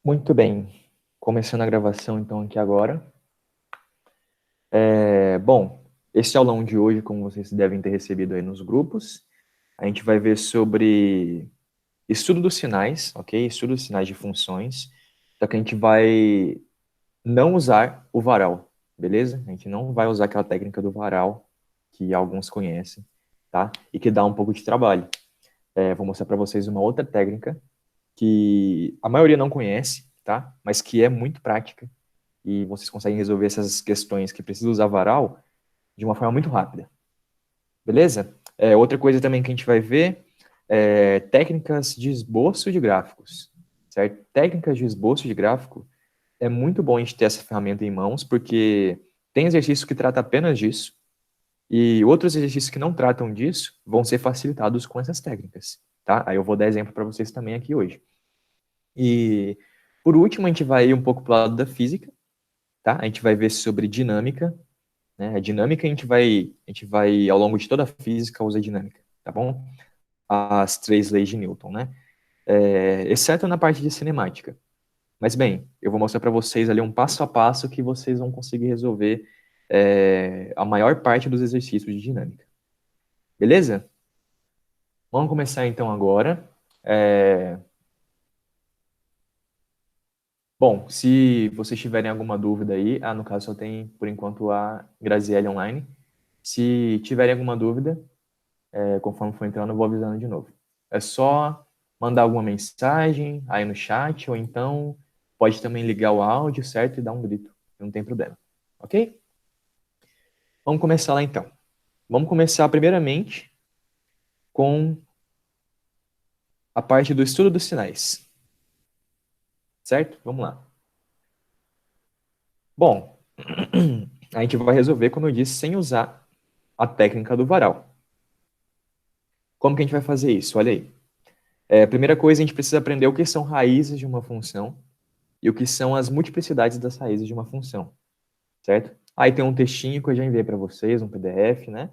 Muito bem, começando a gravação então aqui agora. Bom, esse aulão de hoje, como vocês devem ter recebido aí nos grupos, a gente vai ver sobre estudo dos sinais, ok? Estudo dos sinais de funções, só que a gente vai não usar o varal, beleza? A gente não vai usar aquela técnica do varal que alguns conhecem, tá? E que dá um pouco de trabalho. Vou mostrar para vocês uma outra técnica que a maioria não conhece, tá? Mas que é muito prática e vocês conseguem resolver essas questões que precisam usar varal de uma forma muito rápida. Beleza? Outra coisa também que a gente vai ver é técnicas de esboço de gráficos, certo? Técnicas de esboço de gráfico é muito bom a gente ter essa ferramenta em mãos, porque tem exercícios que tratam apenas disso e outros exercícios que não tratam disso vão ser facilitados com essas técnicas, tá? Aí eu vou dar exemplo para vocês também aqui hoje. E, por último, a gente vai ir um pouco para o lado da física, tá? A gente vai ver sobre dinâmica, né? A dinâmica a gente vai, ao longo de toda a física, usar dinâmica, tá bom? As 3 leis de Newton, né? Exceto na parte de cinemática. Mas, bem, eu vou mostrar para vocês ali um passo a passo que vocês vão conseguir resolver a maior parte dos exercícios de dinâmica. Beleza? Vamos começar, então, agora. Bom, se vocês tiverem alguma dúvida aí, no caso só tem, por enquanto, a Graziele online. Se tiverem alguma dúvida, conforme for entrando, eu vou avisando de novo. É só mandar alguma mensagem aí no chat, ou então pode também ligar o áudio, certo? E dar um grito, não tem problema. Ok? Vamos começar lá então. Vamos começar primeiramente com a parte do estudo dos sinais. Certo? Vamos lá. Bom, a gente vai resolver, como eu disse, sem usar a técnica do varal. Como que a gente vai fazer isso? Olha aí. Primeira coisa, a gente precisa aprender o que são raízes de uma função e o que são as multiplicidades das raízes de uma função, certo? Aí tem um textinho que eu já enviei para vocês, um PDF, né?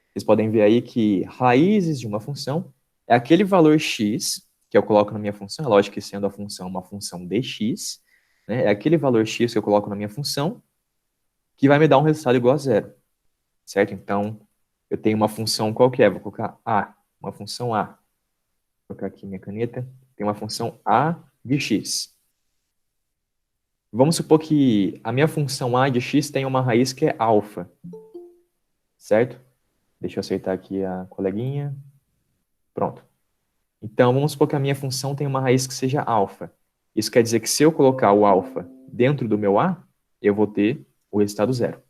Vocês podem ver aí que raízes de uma função é aquele valor x que eu coloco na minha função, é lógico que sendo a função uma função dx, né? É aquele valor x que eu coloco na minha função que vai me dar um resultado igual a zero, certo? Então, eu tenho uma função qualquer, vou colocar a, uma função a. Vou colocar aqui minha caneta. Tem uma função a de x. Vamos supor que a minha função a de x tem uma raiz que é alfa, certo? Deixa eu acertar aqui a coleguinha. Pronto. Então, vamos supor que a minha função tem uma raiz que seja alfa. Isso quer dizer que se eu colocar o alfa dentro do meu a, eu vou ter o resultado zero.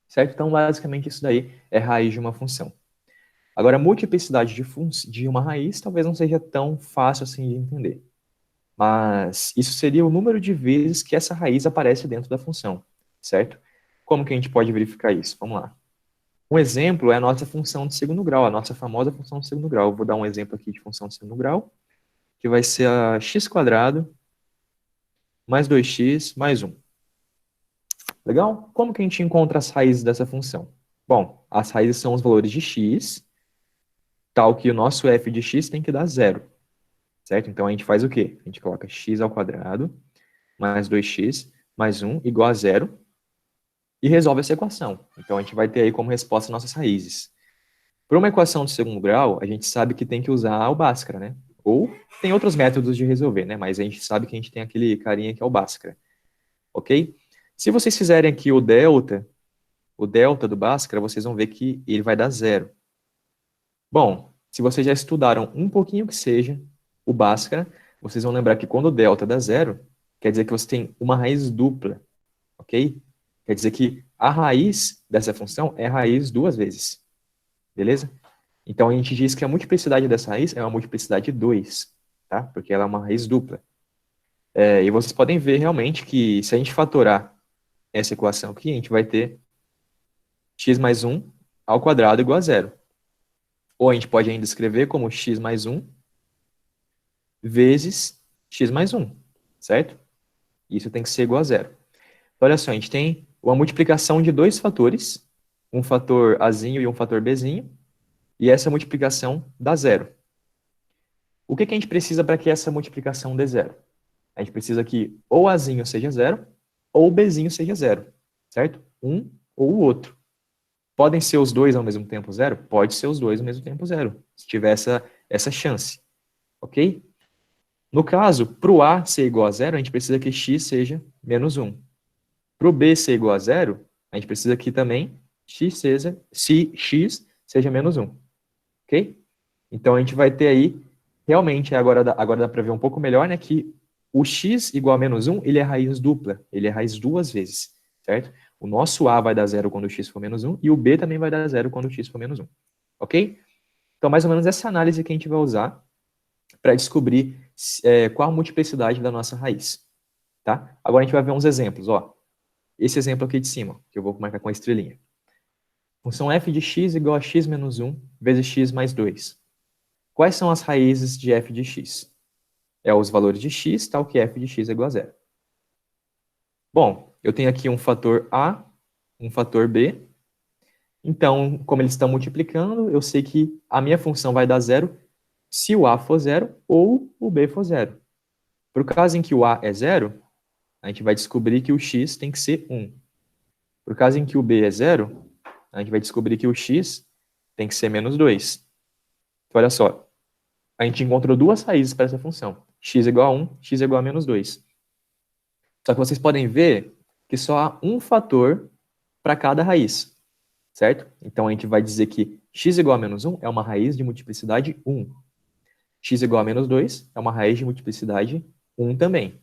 Certo? Então, basicamente, isso daí é raiz de uma função. Agora, a multiplicidade de uma raiz talvez não seja tão fácil assim de entender. Mas isso seria o número de vezes que essa raiz aparece dentro da função, certo? Como que a gente pode verificar isso? Vamos lá. Um exemplo é a nossa função de segundo grau, a nossa famosa função de segundo grau. Eu vou dar um exemplo aqui de função de segundo grau, que vai ser a x² mais 2x mais 1. Legal? Como que a gente encontra as raízes dessa função? Bom, as raízes são os valores de x, tal que o nosso f de x tem que dar zero, certo? Então a gente faz o quê? A gente coloca x² mais 2x mais 1 igual a zero e resolve essa equação. Então a gente vai ter aí como resposta nossas raízes. Para uma equação de segundo grau, a gente sabe que tem que usar o Bhaskara, né? Ou tem outros métodos de resolver, né? Mas a gente sabe que a gente tem aquele carinha que é o Bhaskara, ok? Se vocês fizerem aqui o delta do Bhaskara, vocês vão ver que ele vai dar zero. Bom, se vocês já estudaram um pouquinho que seja o Bhaskara, vocês vão lembrar que quando o delta dá zero, quer dizer que você tem uma raiz dupla, ok? Quer dizer que a raiz dessa função é a raiz duas vezes, beleza? Então, a gente diz que a multiplicidade dessa raiz é uma multiplicidade 2, tá? Porque ela é uma raiz dupla. E vocês podem ver realmente que se a gente fatorar essa equação aqui, a gente vai ter x mais 1 ao quadrado igual a zero. Ou a gente pode ainda escrever como x mais 1 vezes x mais 1, certo? Isso tem que ser igual a zero. Então, olha só, a gente tem uma multiplicação de dois fatores, um fator azinho e um fator bzinho, e essa multiplicação dá zero. O que que a gente precisa para que essa multiplicação dê zero? A gente precisa que ou azinho seja zero, ou bzinho seja zero, certo? Um ou o outro. Podem ser os dois ao mesmo tempo zero? Pode ser os dois ao mesmo tempo zero, se tiver essa chance, ok? No caso, para o A ser igual a zero, a gente precisa que x seja menos 1. Para o B ser igual a zero, a gente precisa que também se x seja menos 1, ok? Então, a gente vai ter aí, realmente, agora dá para ver um pouco melhor, né, que o x igual a menos 1, ele é raiz dupla, ele é raiz duas vezes, certo? O nosso A vai dar zero quando o x for menos 1, e o B também vai dar zero quando o x for menos 1, ok? Então, mais ou menos essa análise que a gente vai usar para descobrir qual a multiplicidade da nossa raiz, tá? Agora a gente vai ver uns exemplos, ó. Esse exemplo aqui de cima, que eu vou marcar com a estrelinha. Função f de x igual a x menos 1 vezes x mais 2. Quais são as raízes de f de x? É os valores de x, tal que f de x é igual a zero. Bom, eu tenho aqui um fator a, um fator b. Então, como eles estão multiplicando, eu sei que a minha função vai dar zero se o a for zero ou o b for zero. Para o caso em que o a é zero, a gente vai descobrir que o x tem que ser 1. Para o caso em que o b é zero, a gente vai descobrir que o x tem que ser menos 2. Então, olha só, a gente encontrou duas raízes para essa função. X igual a 1, x igual a menos 2. Só que vocês podem ver que só há um fator para cada raiz, certo? Então, a gente vai dizer que x igual a menos 1 é uma raiz de multiplicidade 1. X igual a menos 2 é uma raiz de multiplicidade 1 também.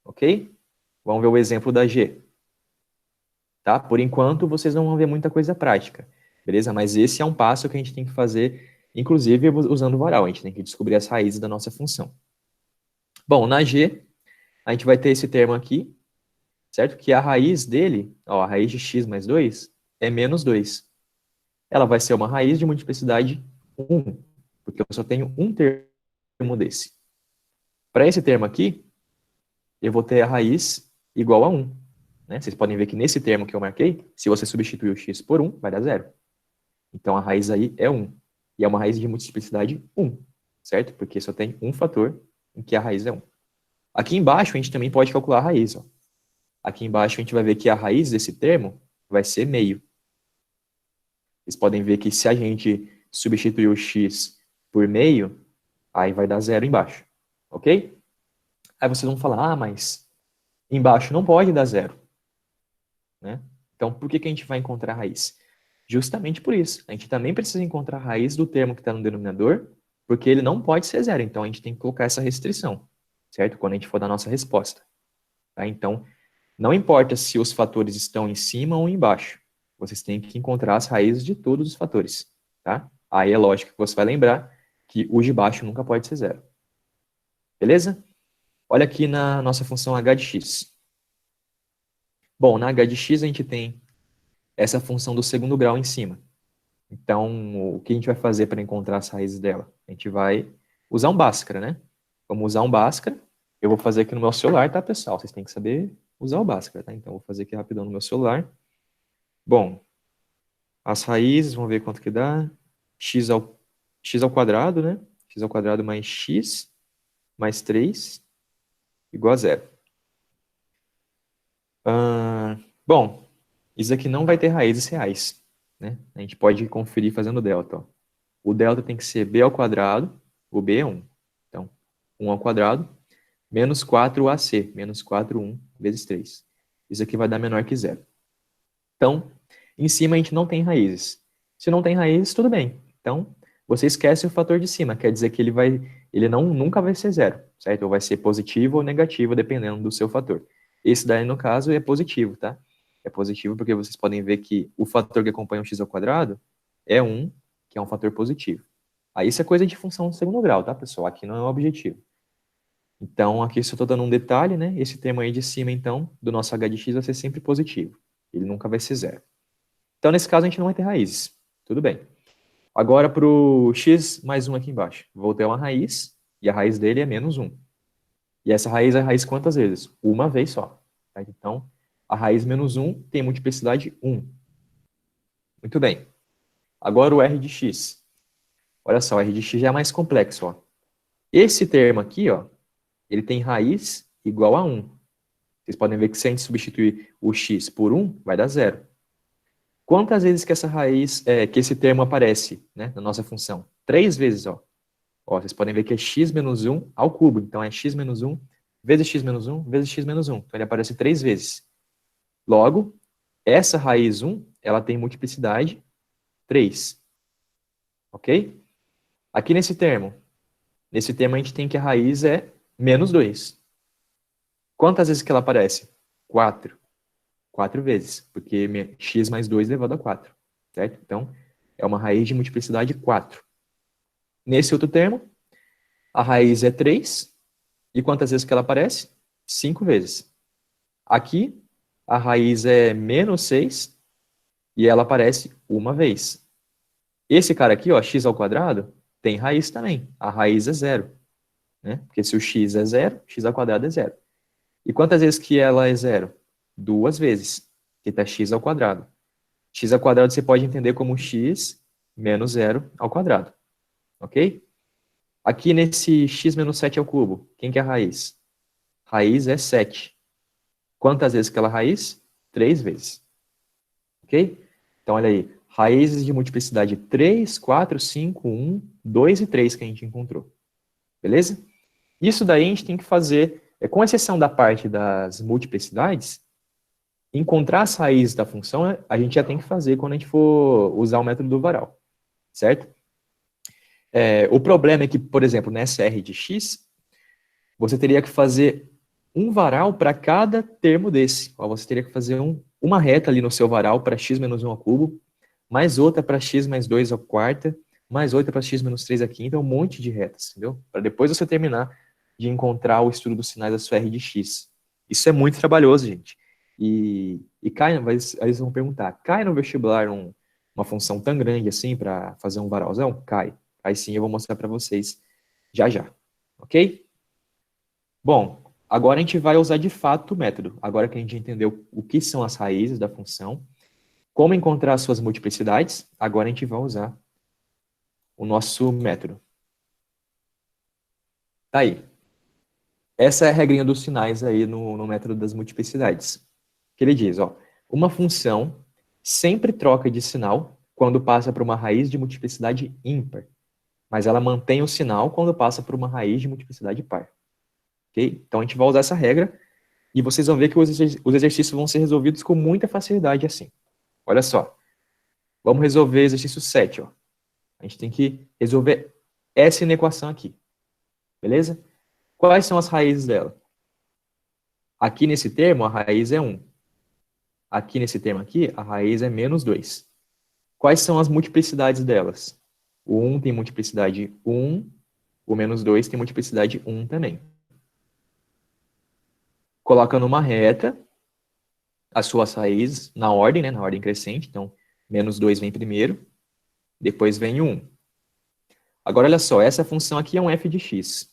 Ok? Vamos ver o exemplo da g. Tá? Por enquanto, vocês não vão ver muita coisa prática, beleza? Mas esse é um passo que a gente tem que fazer, inclusive usando o varal. A gente tem que descobrir as raízes da nossa função. Bom, na g, a gente vai ter esse termo aqui, certo? Que a raiz dele, ó, a raiz de x mais 2 é menos 2. Ela vai ser uma raiz de multiplicidade 1, porque eu só tenho um termo desse. Para esse termo aqui, eu vou ter a raiz igual a 1. Né? Vocês podem ver que nesse termo que eu marquei, se você substituir o x por 1, vai dar zero. Então, a raiz aí é 1. E é uma raiz de multiplicidade 1, certo? Porque só tem um fator em que a raiz é 1. Aqui embaixo, a gente também pode calcular a raiz. Ó. Aqui embaixo, a gente vai ver que a raiz desse termo vai ser meio. Vocês podem ver que se a gente substituir o x por meio, aí vai dar zero embaixo. Ok? Aí vocês vão falar, mas embaixo não pode dar zero. Né? Então, por que a gente vai encontrar a raiz? Justamente por isso. A gente também precisa encontrar a raiz do termo que está no denominador, porque ele não pode ser zero. Então, a gente tem que colocar essa restrição, certo? Quando a gente for dar a nossa resposta. Tá? Então, não importa se os fatores estão em cima ou embaixo. Vocês têm que encontrar as raízes de todos os fatores. Tá? Aí é lógico que você vai lembrar que o de baixo nunca pode ser zero. Beleza? Olha aqui na nossa função h de x. Bom, na h de x a gente tem essa função do segundo grau em cima. Então, o que a gente vai fazer para encontrar as raízes dela? A gente vai usar um Bhaskara, né? Vamos usar um Bhaskara. Eu vou fazer aqui no meu celular, tá, pessoal? Vocês têm que saber usar o Bhaskara, tá? Então, eu vou fazer aqui rapidão no meu celular. Bom, as raízes, vamos ver quanto que dá. X ao quadrado, né? X ao quadrado mais x mais 3 igual a zero. Bom, isso aqui não vai ter raízes reais, né? A gente pode conferir fazendo delta, ó. O delta tem que ser b ao quadrado, o b é 1. Então, 1 ao quadrado, menos 4ac, menos 4, 1, vezes 3. Isso aqui vai dar menor que zero. Então, em cima a gente não tem raízes. Se não tem raízes, tudo bem. Então, você esquece o fator de cima, quer dizer que ele nunca vai ser zero, certo? Ou vai ser positivo ou negativo, dependendo do seu fator. Esse daí, no caso, é positivo, tá? É positivo porque vocês podem ver que o fator que acompanha o x ao quadrado é 1, que é um fator positivo. Aí isso é coisa de função de segundo grau, tá, pessoal? Aqui não é um objetivo. Então, aqui só estou dando um detalhe, né? Esse termo aí de cima, então, do nosso h de x vai ser sempre positivo. Ele nunca vai ser zero. Então, nesse caso, a gente não vai ter raízes. Tudo bem. Agora, para o x mais 1 aqui embaixo. Vou ter uma raiz, e a raiz dele é menos 1. E essa raiz é raiz quantas vezes? Uma vez só. Tá? Então, a raiz menos 1 tem multiplicidade 1. Muito bem. Agora o r de x. Olha só, o r de x já é mais complexo. Ó. Esse termo aqui, ó, ele tem raiz igual a 1. Vocês podem ver que se a gente substituir o x por 1, vai dar 0. Quantas vezes que essa raiz, que esse termo aparece, né, na nossa função? 3 vezes, ó. Ó, vocês podem ver que é x menos 1 ao cubo. Então, é x menos 1 vezes x menos 1 vezes x menos 1. Então, ele aparece 3 vezes. Logo, essa raiz 1, ela tem multiplicidade 3. Ok? Aqui nesse termo a gente tem que a raiz é menos 2. Quantas vezes que ela aparece? 4. 4 vezes, porque x mais 2 elevado a 4. Certo? Então, é uma raiz de multiplicidade 4. Nesse outro termo, a raiz é 3. E quantas vezes que ela aparece? 5 vezes. Aqui, a raiz é menos 6 e ela aparece uma vez. Esse cara aqui, ó, x ao quadrado, tem raiz também. A raiz é 0. Né? Porque se o x é 0, x ao quadrado é 0. E quantas vezes que ela é 0? 2 vezes, que está x ao quadrado. X ao quadrado você pode entender como x menos 0 ao quadrado. Ok? Aqui nesse x menos 7 ao cubo, quem que é a raiz? Raiz é 7. Quantas vezes que ela é raiz? 3 vezes. Ok? Então, olha aí. Raízes de multiplicidade 3, 4, 5, 1, 2 e 3 que a gente encontrou. Beleza? Isso daí a gente tem que fazer, com exceção da parte das multiplicidades, encontrar as raízes da função, a gente já tem que fazer quando a gente for usar o método do varal. Certo? O problema é que, por exemplo, nessa r de x, você teria que fazer um varal para cada termo desse. Ó, você teria que fazer uma reta ali no seu varal para x menos 1 ao cubo, mais outra para x mais 2 à quarta, mais outra para x menos 3 à quinta, um monte de retas, entendeu? Para depois você terminar de encontrar o estudo dos sinais da sua r de x. Isso é muito trabalhoso, gente. E cai, aí eles vão perguntar, cai no vestibular uma função tão grande assim para fazer um varalzão? Cai. Aí sim eu vou mostrar para vocês já já. Ok? Bom, agora a gente vai usar de fato o método. Agora que a gente entendeu o que são as raízes da função, como encontrar as suas multiplicidades, agora a gente vai usar o nosso método. Tá aí. Essa é a regrinha dos sinais aí no método das multiplicidades. Que ele diz, ó, uma função sempre troca de sinal quando passa por uma raiz de multiplicidade ímpar, mas ela mantém o sinal quando passa por uma raiz de multiplicidade par. Ok? Então a gente vai usar essa regra e vocês vão ver que os exercícios vão ser resolvidos com muita facilidade assim. Olha só. Vamos resolver exercício 7. Ó. A gente tem que resolver essa inequação aqui. Beleza? Quais são as raízes dela? Aqui nesse termo, a raiz é 1. Aqui nesse termo aqui, a raiz é menos 2. Quais são as multiplicidades delas? O 1 tem multiplicidade 1, o menos 2 tem multiplicidade 1 também. Coloca numa reta as suas raízes na ordem, né, na ordem crescente. Então, menos 2 vem primeiro, depois vem o 1. Agora, olha só, essa função aqui é um f de x.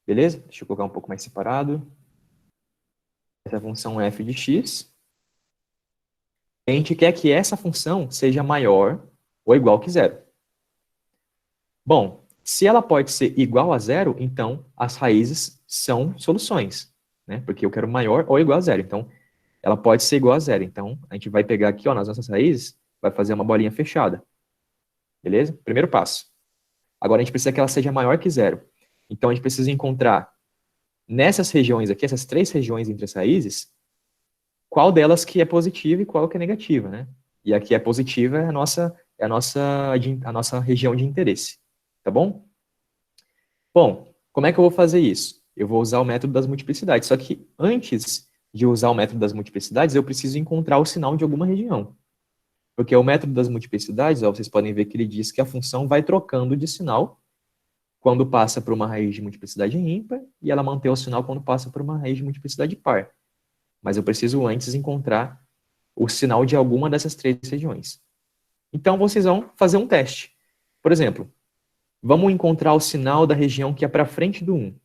Beleza? Deixa eu colocar um pouco mais separado. Essa função é f de x. A gente quer que essa função seja maior ou igual que zero. Bom, se ela pode ser igual a zero, então as raízes são soluções, né? Porque eu quero maior ou igual a zero. Então, ela pode ser igual a zero. Então, a gente vai pegar aqui, ó, nas nossas raízes, vai fazer uma bolinha fechada. Beleza? Primeiro passo. Agora, a gente precisa que ela seja maior que zero. Então, a gente precisa encontrar nessas regiões aqui, essas 3 regiões entre as raízes, qual delas que é positiva e qual que é negativa, né? E aqui a positiva é a nossa região de interesse. Tá bom? Bom, como é que eu vou fazer isso? Eu vou usar o método das multiplicidades. Só que antes de usar o método das multiplicidades, eu preciso encontrar o sinal de alguma região. Porque o método das multiplicidades, ó, vocês podem ver que ele diz que a função vai trocando de sinal quando passa por uma raiz de multiplicidade ímpar e ela mantém o sinal quando passa por uma raiz de multiplicidade par. Mas eu preciso antes encontrar o sinal de alguma dessas três regiões. Então, vocês vão fazer um teste. Por exemplo, vamos encontrar o sinal da região que é para frente do 1.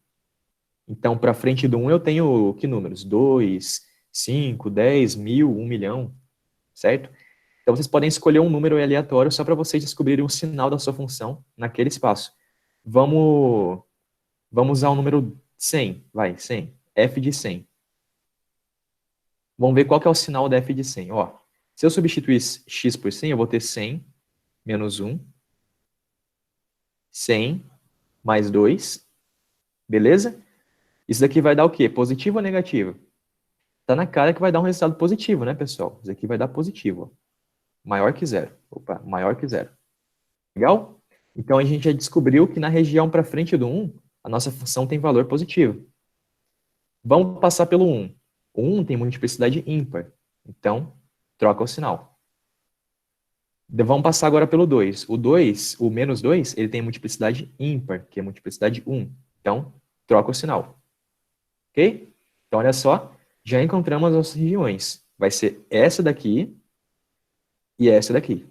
Então, para frente do 1 eu tenho que números? 2, 5, 10, 1000, 1 milhão, certo? Então, vocês podem escolher um número aleatório só para vocês descobrirem o sinal da sua função naquele espaço. Vamos usar o número 100, vai, 100, f de 100. Vamos ver qual que é o sinal da f de 100. Ó, se eu substituir x por 100, eu vou ter 100 menos 1, 100 mais 2, beleza? Isso daqui vai dar o quê? Positivo ou negativo? Tá na cara que vai dar um resultado positivo, né, pessoal? Isso aqui vai dar positivo, ó. Maior que zero. Opa, maior que zero. Legal? Então, a gente já descobriu que na região para frente do 1, a nossa função tem valor positivo. Vamos passar pelo 1. O 1 tem multiplicidade ímpar. Então, troca o sinal. Vamos passar agora pelo 2. O 2, o menos 2, ele tem multiplicidade ímpar, que é multiplicidade 1. Então, troca o sinal. Ok? Então, olha só. Já encontramos as nossas regiões. Vai ser essa daqui e essa daqui.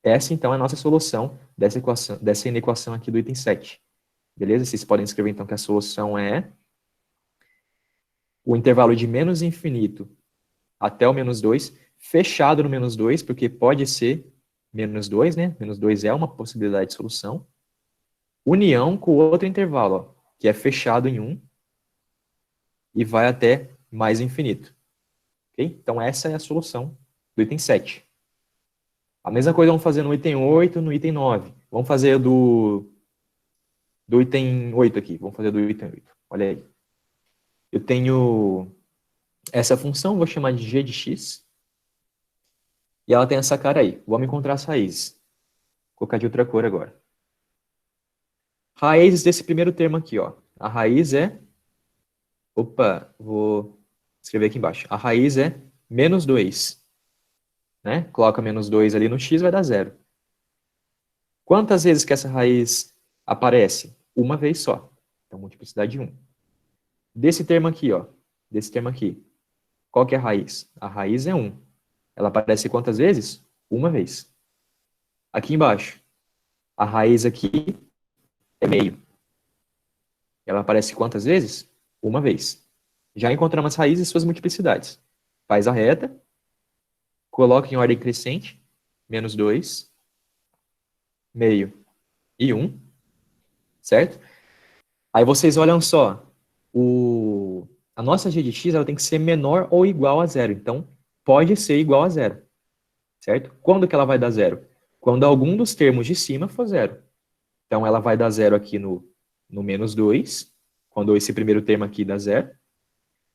Essa, então, é a nossa solução dessa inequação aqui do item 7. Beleza? Vocês podem escrever, então, que a solução é o intervalo de menos infinito até o menos 2, fechado no menos 2, porque pode ser menos 2, né? Menos 2 é uma possibilidade de solução. União com o outro intervalo, ó, que é fechado em 1 e vai até mais infinito. Ok? Então, essa é a solução do item 7. A mesma coisa vamos fazer no item 8, no item 9. Vamos fazer do item 8 aqui. Vamos fazer do item 8. Olha aí. Eu tenho essa função, vou chamar de g de x. E ela tem essa cara aí. Vamos encontrar as raízes. Vou colocar de outra cor agora. Raízes desse primeiro termo aqui, ó. A raiz é... Opa, vou escrever aqui embaixo. A raiz é menos 2. Né? Coloca menos 2 ali no x, vai dar 0. Quantas vezes que essa raiz aparece? Uma vez só. Então, multiplicidade 1. Desse termo aqui, ó. Desse termo aqui. Qual que é a raiz? A raiz é 1. Ela aparece quantas vezes? Uma vez. Aqui embaixo. A raiz aqui é meio. Ela aparece quantas vezes? Uma vez. Já encontramos as raízes e suas multiplicidades. Faz a reta. Coloca em ordem crescente. Menos 2. Meio. E 1. Certo? Aí vocês olham só. A nossa g de x ela tem que ser menor ou igual a 0. Então, pode ser igual a 0. Certo? Quando que ela vai dar 0? Quando algum dos termos de cima for 0. Então, ela vai dar 0 aqui no menos 2, quando esse primeiro termo aqui dá 0.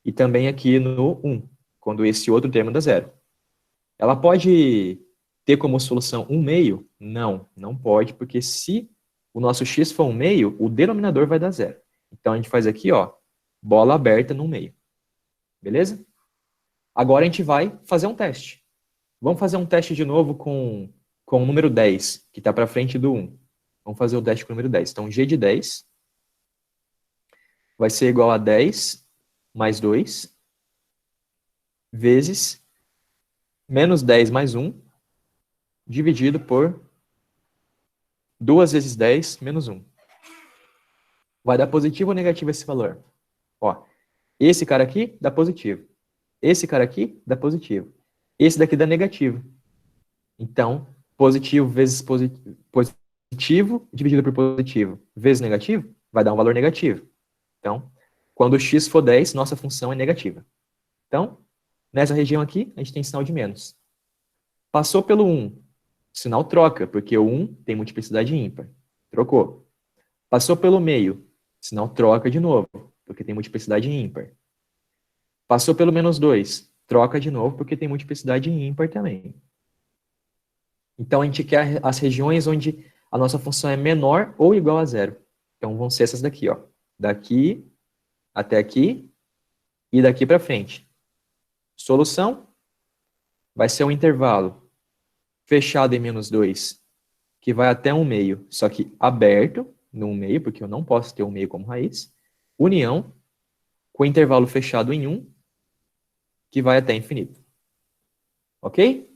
E também aqui no 1, quando esse outro termo dá 0. Ela pode ter como solução 1 meio? Não, não pode, porque se o nosso x for 1 meio, o denominador vai dar 0. Então, a gente faz aqui, ó, bola aberta no meio. Beleza? Agora a gente vai fazer um teste. Vamos fazer um teste de novo com o número 10, que está para frente do 1. Vamos fazer o teste com o número 10. Então, g de 10 vai ser igual a 10 mais 2 vezes menos 10 mais 1 dividido por 2 vezes 10 menos 1. Vai dar positivo ou negativo esse valor? Ó, esse cara aqui dá positivo. Esse cara aqui dá positivo. Esse daqui dá negativo. Então, positivo vezes positivo dividido por positivo vezes negativo vai dar um valor negativo. Então, quando x for 10, nossa função é negativa. Então, nessa região aqui, a gente tem sinal de menos. Passou pelo 1, sinal troca, porque o 1 tem multiplicidade ímpar. Trocou. Passou pelo meio, sinal troca de novo, porque tem multiplicidade ímpar. Passou pelo menos 2, troca de novo, porque tem multiplicidade ímpar também. Então, a gente quer as regiões onde a nossa função é menor ou igual a 0. Então, vão ser essas daqui, ó. Daqui até aqui e daqui para frente. Solução vai ser um intervalo fechado em menos 2, que vai até 1 meio, só que aberto no 1 meio, porque eu não posso ter 1 meio como raiz. União com intervalo fechado em 1, que vai até infinito. Ok?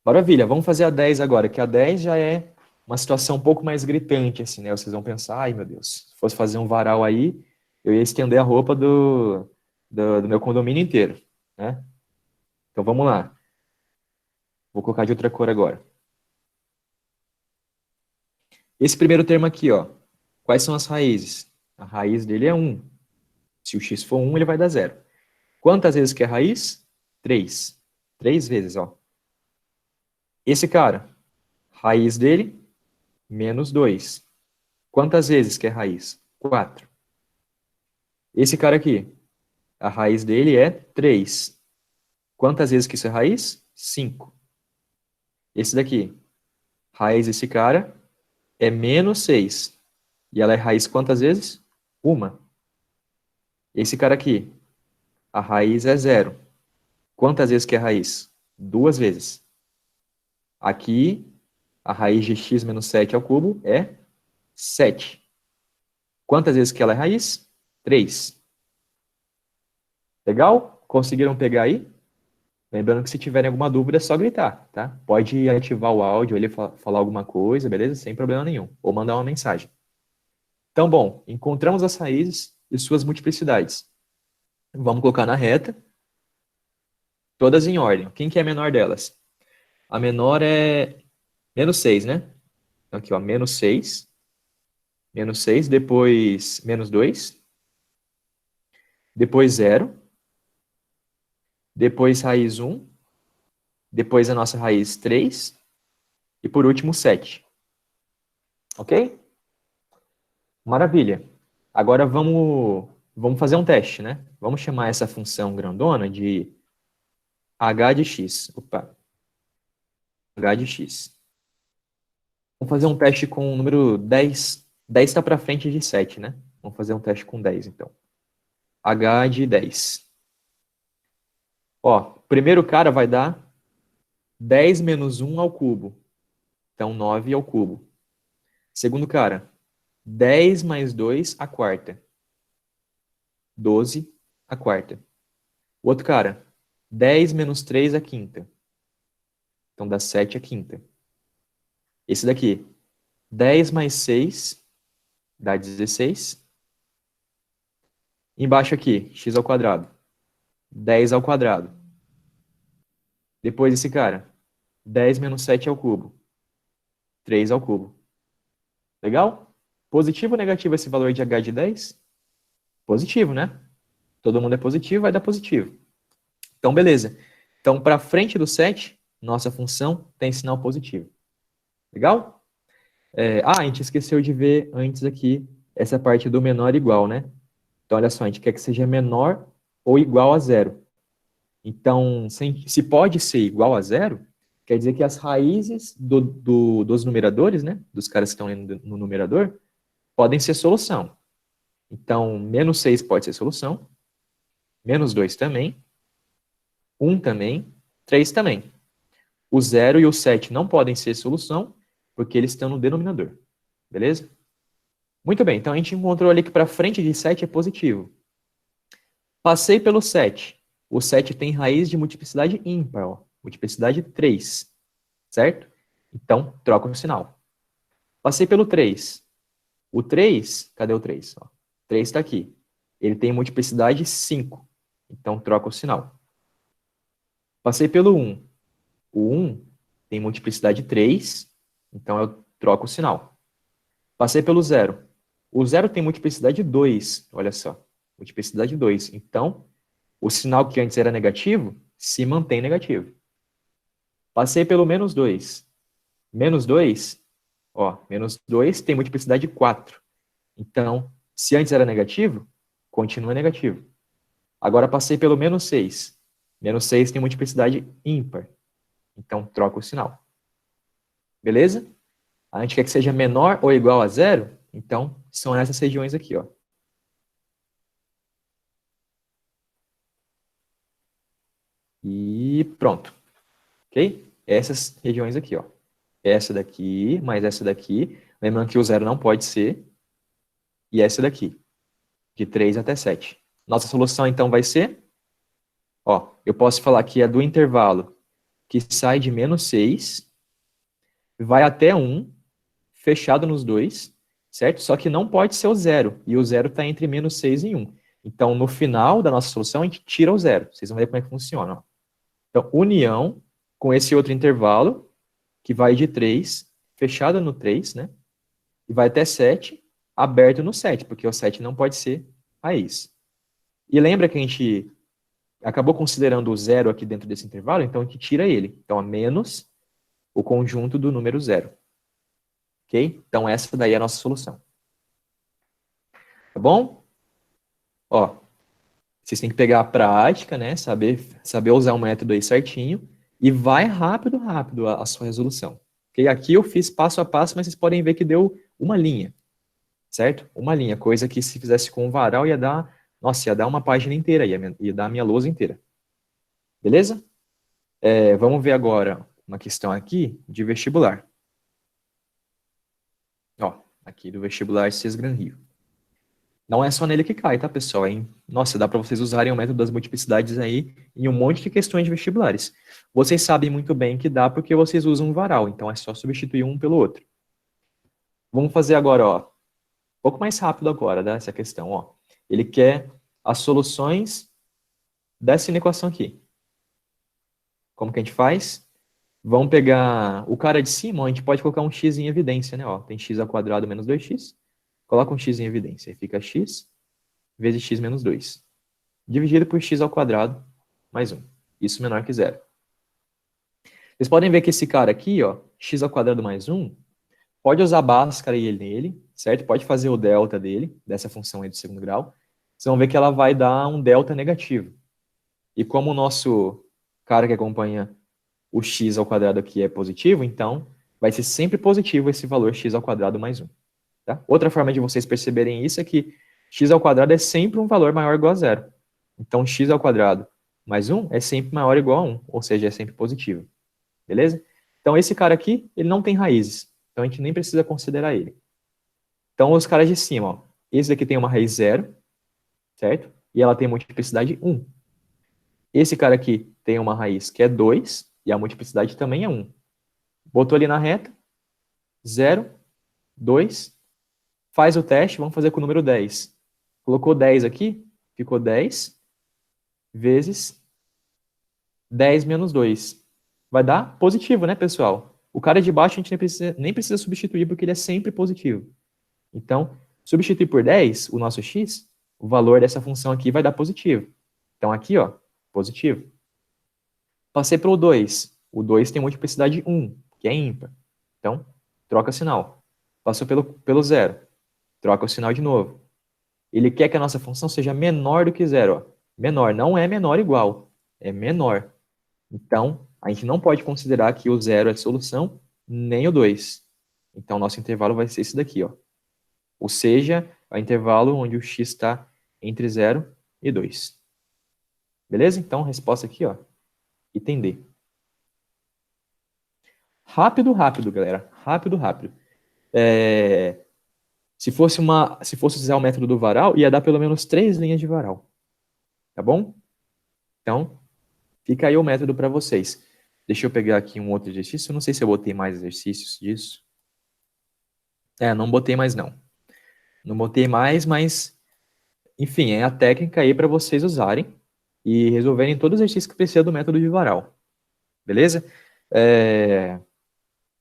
Maravilha, vamos fazer a 10 agora, que a 10 já é uma situação um pouco mais gritante, assim, né? Vocês vão pensar, ai meu Deus, se fosse fazer um varal aí, eu ia estender a roupa do meu condomínio inteiro, né? Então vamos lá. Vou colocar de outra cor agora. Esse primeiro termo aqui, ó. Quais são as raízes? A raiz dele é 1. Se o x for 1, ele vai dar 0. Quantas vezes que é raiz? 3. 3 vezes, ó. Esse cara, raiz dele, menos 2. Quantas vezes que é raiz? 4. Esse cara aqui, a raiz dele é 3. Quantas vezes que isso é raiz? 5. Esse daqui, raiz desse cara é menos 6. E ela é raiz quantas vezes? 1. Esse cara aqui, a raiz é 0. Quantas vezes que é raiz? 2 vezes. Aqui, a raiz de x menos 7 ao cubo é 7. Quantas vezes que ela é raiz? 3. Legal? Conseguiram pegar aí? Lembrando que se tiverem alguma dúvida é só gritar, tá? Pode ativar o áudio, ele falar alguma coisa, beleza? Sem problema nenhum. Ou mandar uma mensagem. Então, bom, encontramos as raízes e suas multiplicidades. Vamos colocar na reta, todas em ordem. Quem que é a menor delas? A menor é menos 6, né? Então, aqui, ó, menos 6, depois menos 2, depois 0, depois raiz 1, depois a nossa raiz 3 e por último 7. Ok? Maravilha. Agora vamos fazer um teste, né? Vamos chamar essa função grandona de h de x. Opa, h de x. Vamos fazer um teste com o número 10. 10 está para frente de 7, né? Vamos fazer um teste com 10, então. H de 10. Ó, primeiro cara vai dar 10 menos 1 ao cubo. Então, 9 ao cubo. Segundo cara, 10 mais 2 à quarta. 12 à quarta. O outro cara, 10 menos 3 à quinta. Então, dá 7 à quinta. Esse daqui, 10 mais 6 dá 16. Embaixo aqui, x ao quadrado. 10 ao quadrado. Depois esse cara, 10 menos 7 ao cubo. 3 ao cubo. Legal? Positivo ou negativo esse valor de h de 10? Positivo, né? Todo mundo é positivo, vai dar positivo. Então, beleza. Então, para frente do 7, nossa função tem sinal positivo. Legal? A gente esqueceu de ver antes aqui essa parte do menor igual, né? Então, olha só, a gente quer que seja menor ou igual a zero. Então, se pode ser igual a zero, quer dizer que as raízes dos numeradores, né? Dos caras que estão no numerador, podem ser solução. Então, menos 6 pode ser solução, menos 2 também, 1 também, 3 também. O 0 e o 7 não podem ser solução, porque eles estão no denominador. Beleza? Muito bem, então a gente encontrou ali que para frente de 7 é positivo. Passei pelo 7. O 7 tem raiz de multiplicidade ímpar, ó, multiplicidade 3, certo? Então, troca o sinal. Passei pelo 3. O 3, cadê o 3? Ó, 3 está aqui. Ele tem multiplicidade 5, então troca o sinal. Passei pelo 1. O 1 tem multiplicidade 3, então eu troco o sinal. Passei pelo 0. O 0 tem multiplicidade 2, olha só. Multiplicidade 2. Então, o sinal que antes era negativo, se mantém negativo. Passei pelo menos 2. Menos 2, ó, menos 2 tem multiplicidade 4. Então, se antes era negativo, continua negativo. Agora passei pelo menos 6. Menos 6 tem multiplicidade ímpar. Então, troca o sinal. Beleza? A gente quer que seja menor ou igual a zero, então são essas regiões aqui, ó. E pronto. Ok? Essas regiões aqui, ó. Essa daqui, mais essa daqui. Lembrando que o zero não pode ser. E essa daqui, de 3 até 7. Nossa solução, então, vai ser... Ó, eu posso falar que é do intervalo que sai de -6, vai até 1, fechado nos dois, certo? Só que não pode ser o zero, e o zero está entre -6 e 1. Então, no final da nossa solução, a gente tira o zero. Vocês vão ver como é que funciona. Ó. Então, união com esse outro intervalo, que vai de 3, fechado no 3, né? E vai até 7, aberto no 7, porque o 7 não pode ser raiz. E lembra que a gente acabou considerando o zero aqui dentro desse intervalo, então a gente tira ele. Então, é menos o conjunto do número zero. Ok? Então, essa daí é a nossa solução. Tá bom? Ó, vocês têm que pegar a prática, né? Saber usar o método aí certinho. E vai rápido, rápido a sua resolução. Ok? Aqui eu fiz passo a passo, mas vocês podem ver que deu uma linha. Certo? Uma linha. Coisa que se fizesse com um varal ia dar... Nossa, ia dar uma página inteira. Ia dar a minha lousa inteira. Beleza? Vamos ver agora uma questão aqui de vestibular. Ó, aqui do vestibular CES Gran Rio. Não é só nele que cai, tá, pessoal? Hein? Nossa, dá para vocês usarem o método das multiplicidades aí em um monte de questões de vestibulares. Vocês sabem muito bem que dá porque vocês usam um varal, então é só substituir um pelo outro. Vamos fazer agora, ó, um pouco mais rápido agora, né, essa questão, ó. Ele quer as soluções dessa inequação aqui. Como que a gente faz? Vamos pegar o cara de cima, ó, a gente pode colocar um x em evidência, né? Ó, tem x ao quadrado menos 2x. Coloca um x em evidência. Aí fica x vezes x menos 2. Dividido por x ao quadrado mais 1. Isso menor que zero. Vocês podem ver que esse cara aqui, ó, x ao quadrado mais 1, pode usar a Bhaskara e ele nele, certo? Pode fazer o delta dele, dessa função aí do segundo grau. Vocês vão ver que ela vai dar um delta negativo. E como o nosso cara que acompanha o x ao quadrado aqui é positivo, então vai ser sempre positivo esse valor x ao quadrado mais 1. Tá? Outra forma de vocês perceberem isso é que x ao quadrado é sempre um valor maior ou igual a zero. Então, x ao quadrado mais 1 é sempre maior ou igual a 1, ou seja, é sempre positivo. Beleza? Então, esse cara aqui, ele não tem raízes. Então, a gente nem precisa considerar ele. Então, os caras de cima, ó. Esse daqui tem uma raiz zero, certo? E ela tem multiplicidade 1. Esse cara aqui tem uma raiz que é 2, e a multiplicidade também é 1. Botou ali na reta, 0, 2, faz o teste, vamos fazer com o número 10. Colocou 10 aqui, ficou 10 vezes 10 menos 2. Vai dar positivo, né, pessoal? O cara de baixo a gente nem precisa substituir porque ele é sempre positivo. Então, substituir por 10, o nosso x, o valor dessa função aqui vai dar positivo. Então, aqui, ó, positivo. Passei para o 2. O 2 tem multiplicidade 1, que é ímpar. Então, troca sinal. Passou pelo 0. Troca o sinal de novo. Ele quer que a nossa função seja menor do que 0. Ó. Menor, não é menor igual, é menor. Então, a gente não pode considerar que o 0 é solução, nem o 2. Então, nosso intervalo vai ser esse daqui, ó. Ou seja, é o intervalo onde o x está entre 0 e 2. Beleza? Então, resposta aqui, ó, item D. Rápido, rápido, galera. Rápido, rápido. Se fosse usar o método do varal, ia dar pelo menos 3 linhas de varal. Tá bom? Então, fica aí o método para vocês. Deixa eu pegar aqui um outro exercício. Eu não sei se eu botei mais exercícios disso. Não botei mais não. Não botei mais, mas, enfim, é a técnica aí para vocês usarem e resolverem todos os exercícios que precisam do método de varal. Beleza?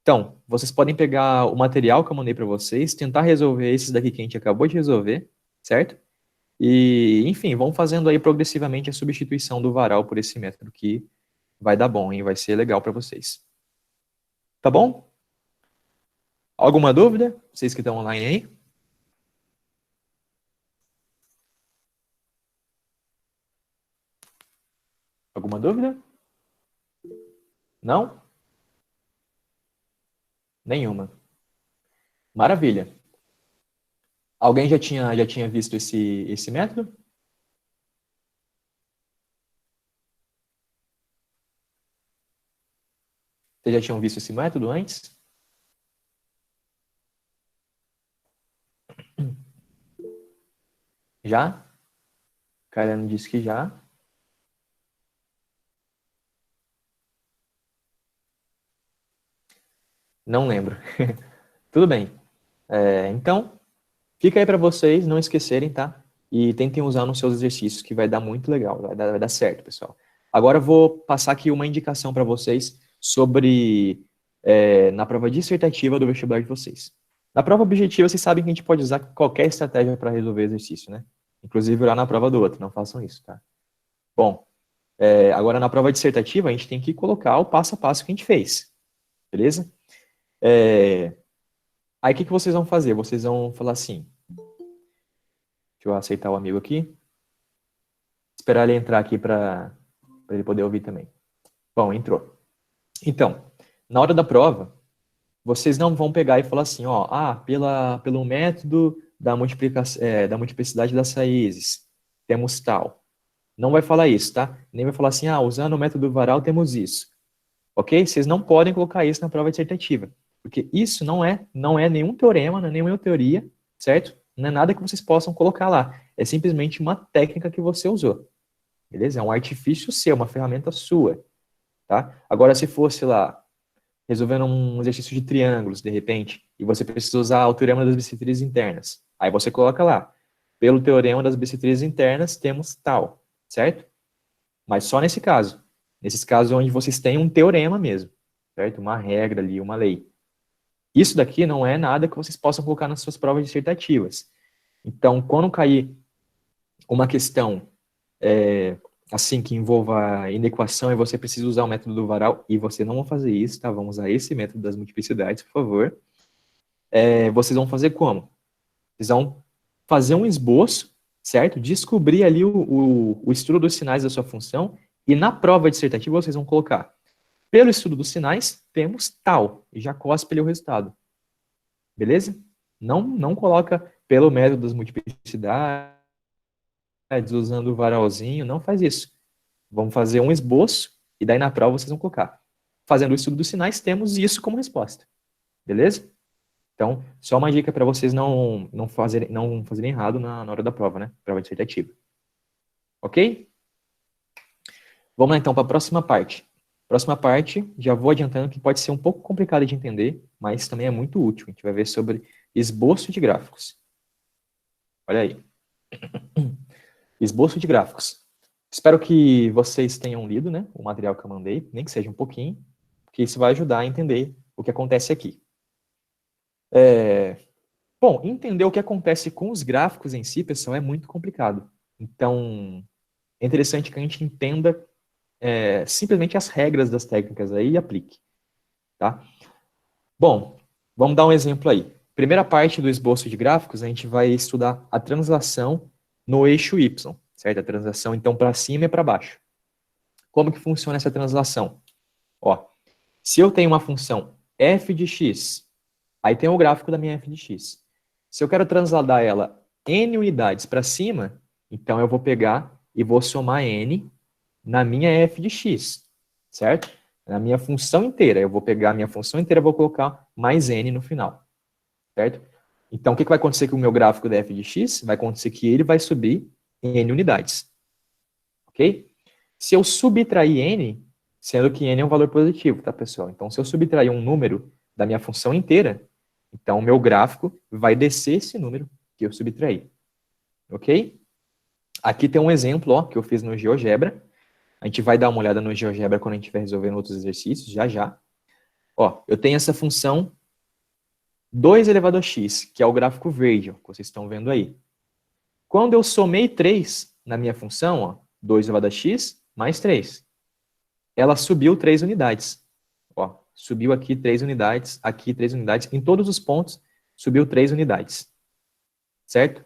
Então, vocês podem pegar o material que eu mandei para vocês, tentar resolver esses daqui que a gente acabou de resolver, certo? E, enfim, vão fazendo aí progressivamente a substituição do varal por esse método que vai dar bom, hein? Vai ser legal para vocês. Tá bom? Alguma dúvida? Vocês que estão online aí? Alguma dúvida? Não? Nenhuma. Maravilha. Alguém já tinha visto esse método? Vocês já tinham visto esse método antes? Já? Karen disse que já. Não lembro. Tudo bem. Então, fica aí para vocês não esquecerem, tá? E tentem usar nos seus exercícios, que vai dar muito legal, vai dar certo, pessoal. Agora eu vou passar aqui uma indicação para vocês sobre na prova dissertativa do vestibular de vocês. Na prova objetiva, vocês sabem que a gente pode usar qualquer estratégia para resolver exercício, né? Inclusive lá na prova do outro, não façam isso, tá? Bom, agora na prova dissertativa, a gente tem que colocar o passo a passo que a gente fez, beleza? Aí o que vocês vão fazer? Vocês vão falar assim, deixa eu aceitar o amigo aqui, esperar ele entrar aqui para ele poder ouvir também. Bom, entrou. Então, na hora da prova, vocês não vão pegar e falar assim, ó, pelo método da multiplicidade das raízes, temos tal. Não vai falar isso, tá? Nem vai falar assim, usando o método varal temos isso. Ok? Vocês não podem colocar isso na prova dissertativa, porque isso não é nenhum teorema, não é nenhuma teoria, certo? Não é nada que vocês possam colocar lá. É simplesmente uma técnica que você usou. Beleza? É um artifício seu, uma ferramenta sua. Tá? Agora, se fosse lá, resolvendo um exercício de triângulos, de repente, e você precisa usar o teorema das bissetrizes internas, aí você coloca lá, pelo teorema das bissetrizes internas, temos tal, certo? Mas só nesse caso. Nesses casos onde vocês têm um teorema mesmo, certo? Uma regra ali, uma lei. Isso daqui não é nada que vocês possam colocar nas suas provas dissertativas. Então, quando cair uma questão assim, que envolva inequação e você precisa usar o método do varal, e você não vai fazer isso, tá? Vamos usar esse método das multiplicidades, por favor. Vocês vão fazer como? Vocês vão fazer um esboço, certo? Descobrir ali o estudo dos sinais da sua função, e na prova dissertativa vocês vão colocar, pelo estudo dos sinais, temos tal, e já cospe ali o resultado. Beleza? Não coloca pelo método das multiplicidades, usando o varalzinho, não faz isso. Vamos fazer um esboço, e daí na prova vocês vão colocar. Fazendo o estudo dos sinais, temos isso como resposta. Beleza? Então, só uma dica para vocês não fazerem errado na hora da prova, né? Prova dissertativa. Ok? Vamos lá então para a próxima parte. Próxima parte, já vou adiantando que pode ser um pouco complicado de entender, mas também é muito útil. A gente vai ver sobre esboço de gráficos. Olha aí. Esboço de gráficos. Espero que vocês tenham lido, né, o material que eu mandei, nem que seja um pouquinho, porque isso vai ajudar a entender o que acontece aqui. Bom, entender o que acontece com os gráficos em si, pessoal, é muito complicado. Então, é interessante que a gente entenda simplesmente as regras das técnicas aí e aplique. Tá? Bom, vamos dar um exemplo aí. Primeira parte do esboço de gráficos, a gente vai estudar a translação no eixo Y, certo? A translação, então, para cima e para baixo. Como que funciona essa translação? Ó, se eu tenho uma função f de x, aí tem o gráfico da minha f de x. Se eu quero transladar ela n unidades para cima, então eu vou pegar e vou somar n na minha f de x, certo? Na minha função inteira. Eu vou pegar a minha função inteira e vou colocar mais n no final, certo? Então, o que vai acontecer com o meu gráfico da f de x? Vai acontecer que ele vai subir em n unidades, ok? Se eu subtrair n, sendo que n é um valor positivo, tá, pessoal? Então, se eu subtrair um número da minha função inteira, então o meu gráfico vai descer esse número que eu subtraí, ok? Aqui tem um exemplo, ó, que eu fiz no GeoGebra. A gente vai dar uma olhada no GeoGebra quando a gente estiver resolvendo outros exercícios, já. Ó, eu tenho essa função 2 elevado a x, que é o gráfico verde, ó, que vocês estão vendo aí. Quando eu somei 3 na minha função, ó, 2 elevado a x mais 3, ela subiu 3 unidades. Ó, subiu aqui 3 unidades, aqui 3 unidades, em todos os pontos subiu 3 unidades. Certo?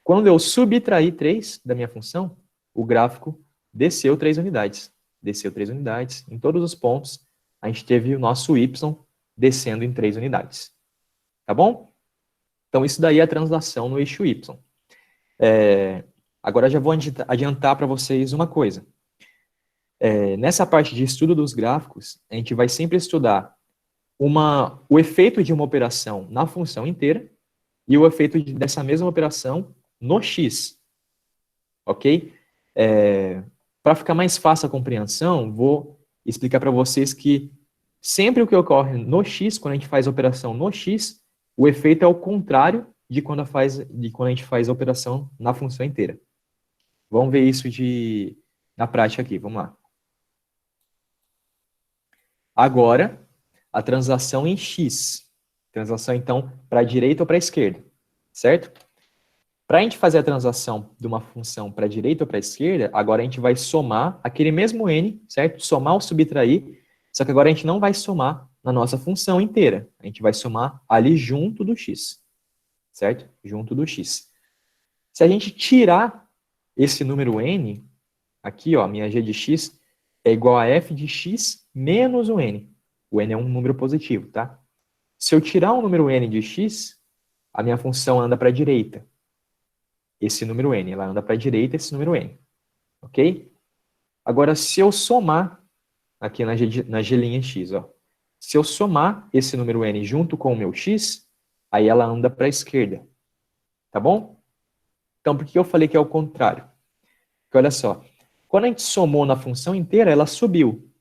Quando eu subtrair 3 da minha função, o gráfico desceu 3 unidades. Desceu 3 unidades. Em todos os pontos, a gente teve o nosso y descendo em 3 unidades. Tá bom? Então, isso daí é a translação no eixo y. Agora, já vou adiantar para vocês uma coisa. Nessa parte de estudo dos gráficos, a gente vai sempre estudar o efeito de uma operação na função inteira e o efeito dessa mesma operação no x. Ok? Para ficar mais fácil a compreensão, vou explicar para vocês que Sempre o que ocorre no x, quando a gente faz a operação no x, o efeito é o contrário de quando a gente faz a operação na função inteira. Vamos ver isso na prática aqui, vamos lá. Agora, a translação em x. Translação, então, para a direita ou para a esquerda, certo? Para a gente fazer a translação de uma função para a direita ou para a esquerda, agora a gente vai somar aquele mesmo n, certo? Somar ou subtrair, só que agora a gente não vai somar na nossa função inteira. A gente vai somar ali junto do x, certo? Junto do x. Se a gente tirar esse número n, aqui, ó, minha g de x é igual a f de x menos o n. O n é um número positivo, tá? Se eu tirar um número n de x, a minha função anda para a direita. Esse número n, ela anda para a direita, esse número n. Ok? Agora, se eu somar, aqui na g' x, ó, se eu somar esse número n junto com o meu x, aí ela anda para a esquerda. Tá bom? Então, por que eu falei que é o contrário? Porque olha só, quando a gente somou na função inteira, ela subiu.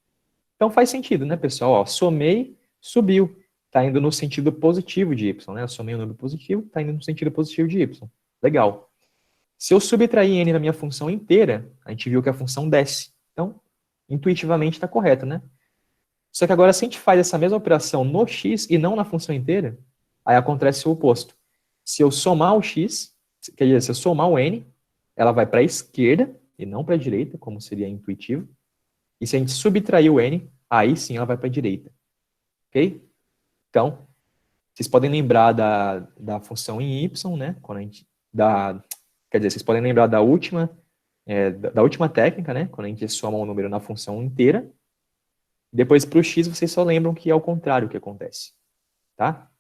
Então faz sentido, né, pessoal? Ó, somei, subiu. Está indo no sentido positivo de y, né? Eu somei um número positivo, está indo no sentido positivo de y. Legal. Se eu subtrair n na minha função inteira, a gente viu que a função desce. Então, intuitivamente está correto, né? Só que agora, se a gente faz essa mesma operação no x e não na função inteira, aí acontece o oposto. Se eu somar o x, quer dizer, se eu somar o n, ela vai para a esquerda e não para a direita, como seria intuitivo. E se a gente subtrair o n, aí sim ela vai para a direita. Ok? Então, vocês podem lembrar da função em y, né? Quando a gente quer dizer, vocês podem lembrar da última técnica, né? Quando a gente soma um número na função inteira. Depois, para o x, vocês só lembram que é o contrário que acontece. Tá?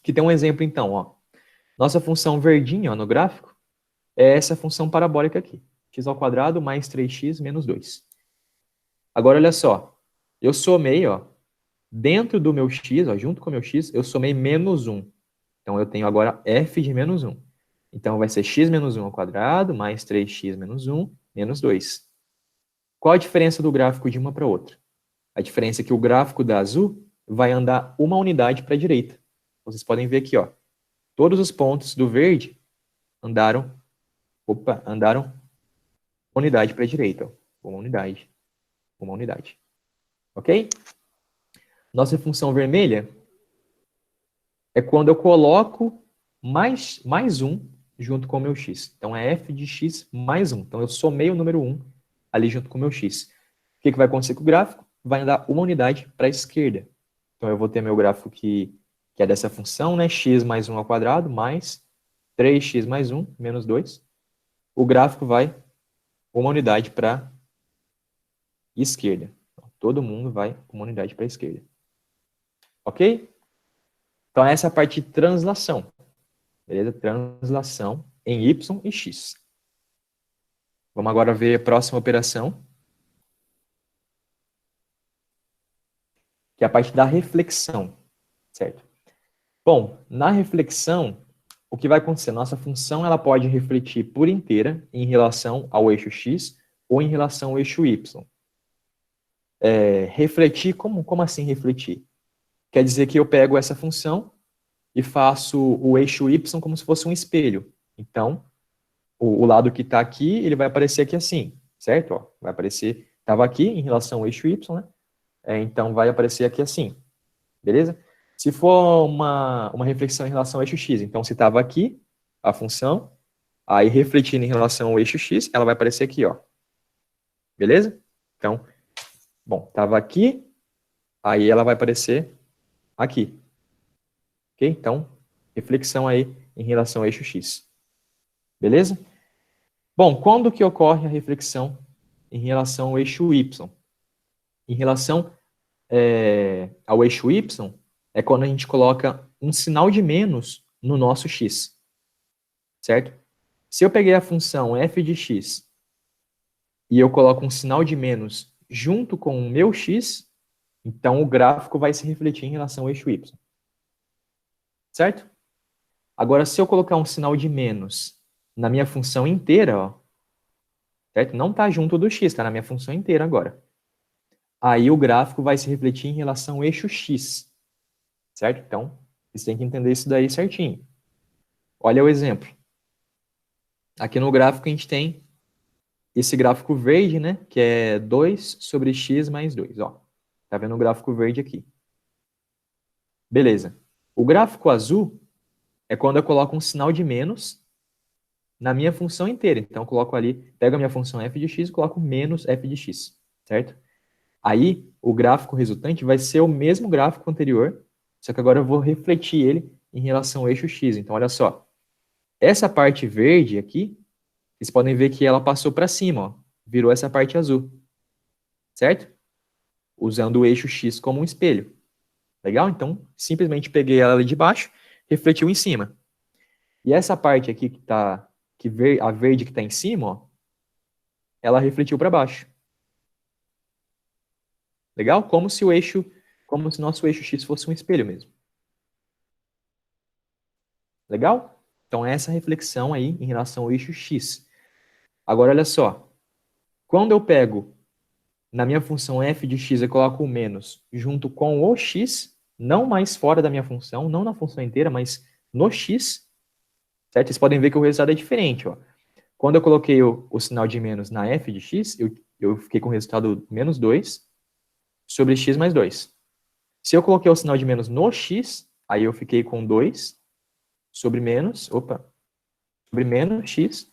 Aqui tem um exemplo, então. Ó. Nossa função verdinha, ó, no gráfico, é essa função parabólica aqui. X ao quadrado mais 3x menos 2. Agora, olha só. Eu somei, ó, dentro do meu x, ó, junto com o meu x, eu somei menos 1. Então, eu tenho agora f de menos 1. Então, vai ser x menos 1 ao quadrado, mais 3x menos 1, menos 2. Qual a diferença do gráfico de uma para outra? A diferença é que o gráfico da azul vai andar uma unidade para a direita. Vocês podem ver aqui, ó. Todos os pontos do verde andaram uma unidade para a direita. Ó. Uma unidade. Ok? Nossa função vermelha é quando eu coloco mais 1 junto com o meu x. Então, é f de x mais 1. Então, eu somei o número 1 ali junto com o meu x. O que vai acontecer com o gráfico? Vai andar uma unidade para a esquerda. Então, eu vou ter meu gráfico que é dessa função, né? X mais 1 ao quadrado, mais 3x mais 1, menos 2. O gráfico vai uma unidade para a esquerda. Todo mundo vai uma unidade para a esquerda. Ok? Então, essa é a parte de translação. Beleza? Translação em y e x. Vamos agora ver a próxima operação, que é a parte da reflexão, certo? Bom, na reflexão, o que vai acontecer? Nossa função ela pode refletir por inteira em relação ao eixo x ou em relação ao eixo y. Refletir, como assim refletir? Quer dizer que eu pego essa função e faço o eixo y como se fosse um espelho. Então, o lado que está aqui, ele vai aparecer aqui assim, certo? Ó, vai aparecer, estava aqui em relação ao eixo y, né? Então, vai aparecer aqui assim, beleza? Se for uma reflexão em relação ao eixo x, então se estava aqui a função, aí refletindo em relação ao eixo x, ela vai aparecer aqui, ó. Beleza? Então, bom, estava aqui, aí ela vai aparecer aqui. Ok? Então, reflexão aí em relação ao eixo x. Beleza? Bom, quando que ocorre a reflexão em relação ao eixo y? Em relação ao eixo y, é quando a gente coloca um sinal de menos no nosso x. Certo? Se eu peguei a função f de x e eu coloco um sinal de menos junto com o meu x, então o gráfico vai se refletir em relação ao eixo y. Certo? Agora, se eu colocar um sinal de menos na minha função inteira, ó, certo? Não está junto do x, está na minha função inteira agora. aí o gráfico vai se refletir em relação ao eixo X, certo? Então, você tem que entender isso daí certinho. Olha o exemplo. Aqui no gráfico a gente tem esse gráfico verde, né? Que é 2 sobre x mais 2, ó. Tá vendo o gráfico verde aqui. Beleza. O gráfico azul é quando eu coloco um sinal de menos na minha função inteira. Então, eu coloco ali, pego a minha função f de x e coloco menos f de x, certo? Aí, o gráfico resultante vai ser o mesmo gráfico anterior, só que agora eu vou refletir ele em relação ao eixo x. Então, olha só. Essa parte verde aqui, vocês podem ver que ela passou para cima, ó. Virou essa parte azul, certo? Usando o eixo x como um espelho. Legal? Então, simplesmente peguei ela ali de baixo, refletiu em cima. E essa parte aqui a verde que está em cima, ó, ela refletiu para baixo. Legal? Como se nosso eixo X fosse um espelho mesmo. Legal? Então, essa reflexão aí em relação ao eixo X. Agora, olha só. Quando eu pego na minha função f de x, eu coloco o menos junto com o x, não mais fora da minha função, não na função inteira, mas no x, certo? Vocês podem ver que o resultado é diferente, ó. Quando eu coloquei o sinal de menos na f de x, eu fiquei com o resultado menos 2 sobre x mais 2. Se eu coloquei o sinal de menos no x, aí eu fiquei com 2 sobre menos x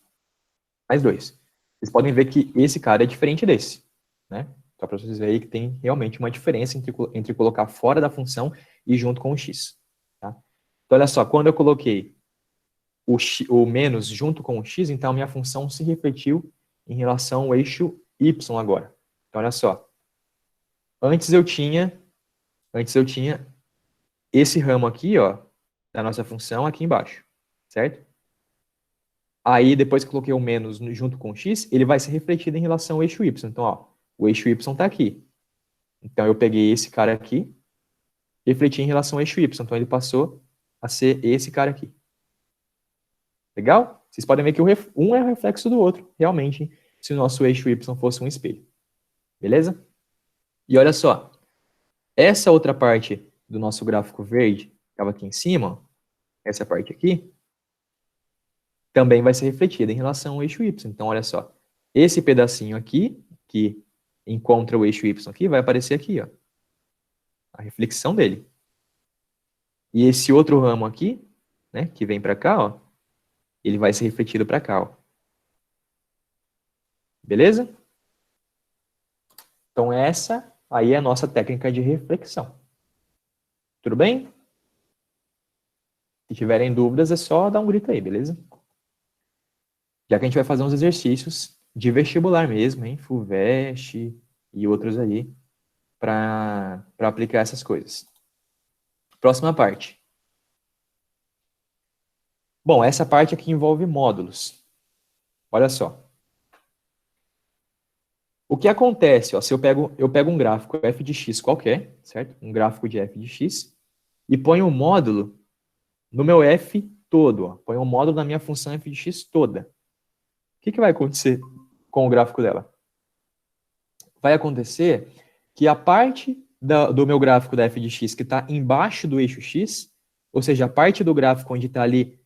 mais 2. Vocês podem ver que esse cara é diferente desse, né? Só para vocês verem que tem realmente uma diferença entre colocar fora da função e junto com o x. Tá? Então, olha só, quando eu coloquei o menos junto com o x, então a minha função se refletiu em relação ao eixo y agora. Então, olha só. Antes eu tinha esse ramo aqui, ó, da nossa função aqui embaixo, certo? Aí, depois que eu coloquei o menos junto com o x, ele vai ser refletido em relação ao eixo y. Então, ó, o eixo y está aqui. Então, eu peguei esse cara aqui, refleti em relação ao eixo y. Então, ele passou a ser esse cara aqui. Legal? Vocês podem ver que um é o reflexo do outro, realmente, se o nosso eixo y fosse um espelho. Beleza? E olha só, essa outra parte do nosso gráfico verde, que estava aqui em cima, ó, essa parte aqui, também vai ser refletida em relação ao eixo y. Então, olha só, esse pedacinho aqui, que encontra o eixo y aqui, vai aparecer aqui, ó, a reflexão dele. E esse outro ramo aqui, né, que vem para cá, ó, ele vai ser refletido para cá, ó. Beleza? Então, essa aí é a nossa técnica de reflexão. Tudo bem? Se tiverem dúvidas, é só dar um grito aí, beleza? Já que a gente vai fazer uns exercícios de vestibular mesmo, hein? FUVEST e outros aí, para aplicar essas coisas. Próxima parte. Bom, essa parte aqui envolve módulos. Olha só. O que acontece, ó, se eu pego um gráfico f de x qualquer, certo? Um gráfico de f de x, e ponho um módulo no meu f todo, ó. Ponho um módulo na minha função f de x toda. O que vai acontecer com o gráfico dela? Vai acontecer que a parte do meu gráfico da f de x que está embaixo do eixo x, ou seja, a parte do gráfico onde está ali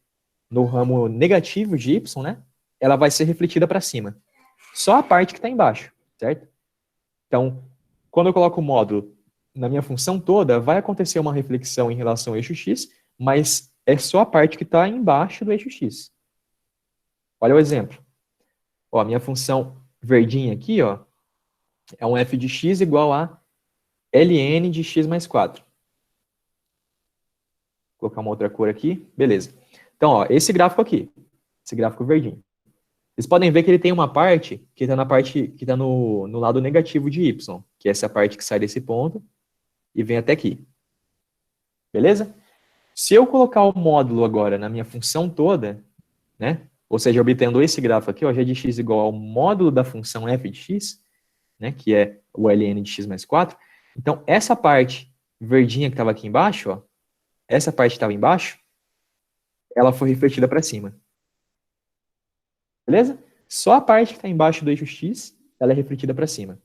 no ramo negativo de y, né? Ela vai ser refletida para cima. Só a parte que está embaixo, certo? Então, quando eu coloco o módulo na minha função toda, vai acontecer uma reflexão em relação ao eixo x, mas é só a parte que está embaixo do eixo x. Olha o exemplo. Ó, a minha função verdinha aqui, ó, é um f de x igual a ln de x mais 4. Vou colocar uma outra cor aqui. Beleza. Então, ó, esse gráfico aqui, esse gráfico verdinho. Vocês podem ver que ele tem uma parte que está no lado negativo de y, que é essa parte que sai desse ponto e vem até aqui. Beleza? Se eu colocar o módulo agora na minha função toda, né? Ou seja, obtendo esse gráfico aqui, ó, g de x igual ao módulo da função f de x, né? Que é o ln de x mais 4. Então, essa parte verdinha que estava aqui embaixo, ó, essa parte que estava embaixo, ela foi refletida para cima. Beleza? Só a parte que está embaixo do eixo x, ela é refletida para cima.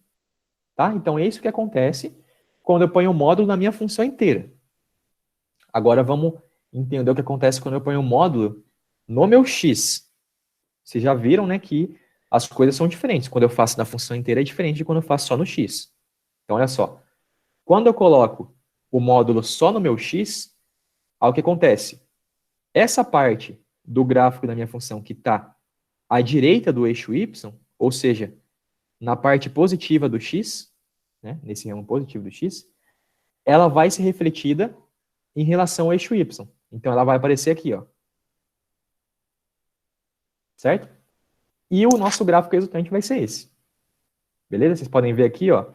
Tá? Então, é isso que acontece quando eu ponho o módulo na minha função inteira. Agora, vamos entender o que acontece quando eu ponho o módulo no meu x. Vocês já viram, né, que as coisas são diferentes. Quando eu faço na função inteira é diferente de quando eu faço só no x. Então, olha só. Quando eu coloco o módulo só no meu x, olha o que acontece. Essa parte do gráfico da minha função que está à direita do eixo y, ou seja, na parte positiva do x, né, nesse ramo positivo do x, ela vai ser refletida em relação ao eixo y. Então, ela vai aparecer aqui, ó. Certo? E o nosso gráfico resultante vai ser esse. Beleza? Vocês podem ver aqui, ó,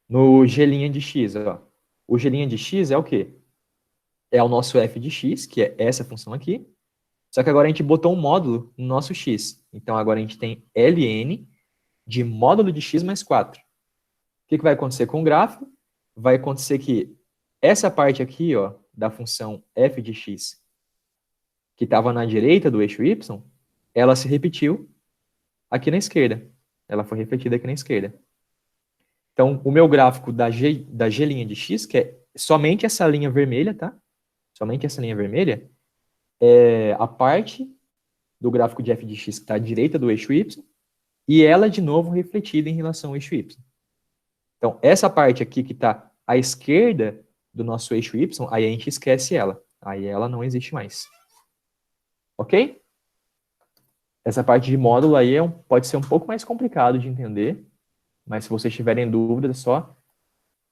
no g' de x, ó. O g' de x é o quê? É o nosso f de x, que é essa função aqui. Só que agora a gente botou um módulo no nosso x. Então, agora a gente tem ln de módulo de x mais 4. O que vai acontecer com o gráfico? Vai acontecer que essa parte aqui, ó, da função f de x, que estava na direita do eixo y, ela se repetiu aqui na esquerda. Ela foi refletida aqui na esquerda. Então, o meu gráfico da G' de x, que é somente essa linha vermelha, tá? Somente essa linha vermelha, é a parte do gráfico de f de x que está à direita do eixo y, e ela, de novo, refletida em relação ao eixo y. Então, essa parte aqui que está à esquerda do nosso eixo y, aí a gente esquece ela. Aí ela não existe mais. Ok? Essa parte de módulo aí pode ser um pouco mais complicado de entender, mas se vocês tiverem dúvidas, é só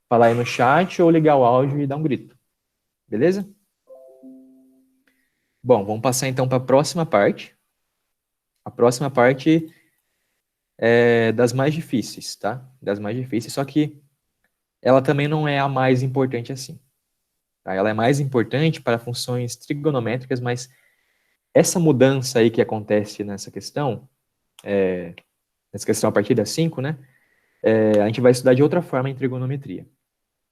falar aí no chat ou ligar o áudio e dar um grito. Beleza? Bom, vamos passar então para a próxima parte. A próxima parte é das mais difíceis, tá? Das mais difíceis, só que ela também não é a mais importante assim. Tá? Ela é mais importante para funções trigonométricas, mas essa mudança aí que acontece nessa questão a partir das 5, né? A gente vai estudar de outra forma em trigonometria.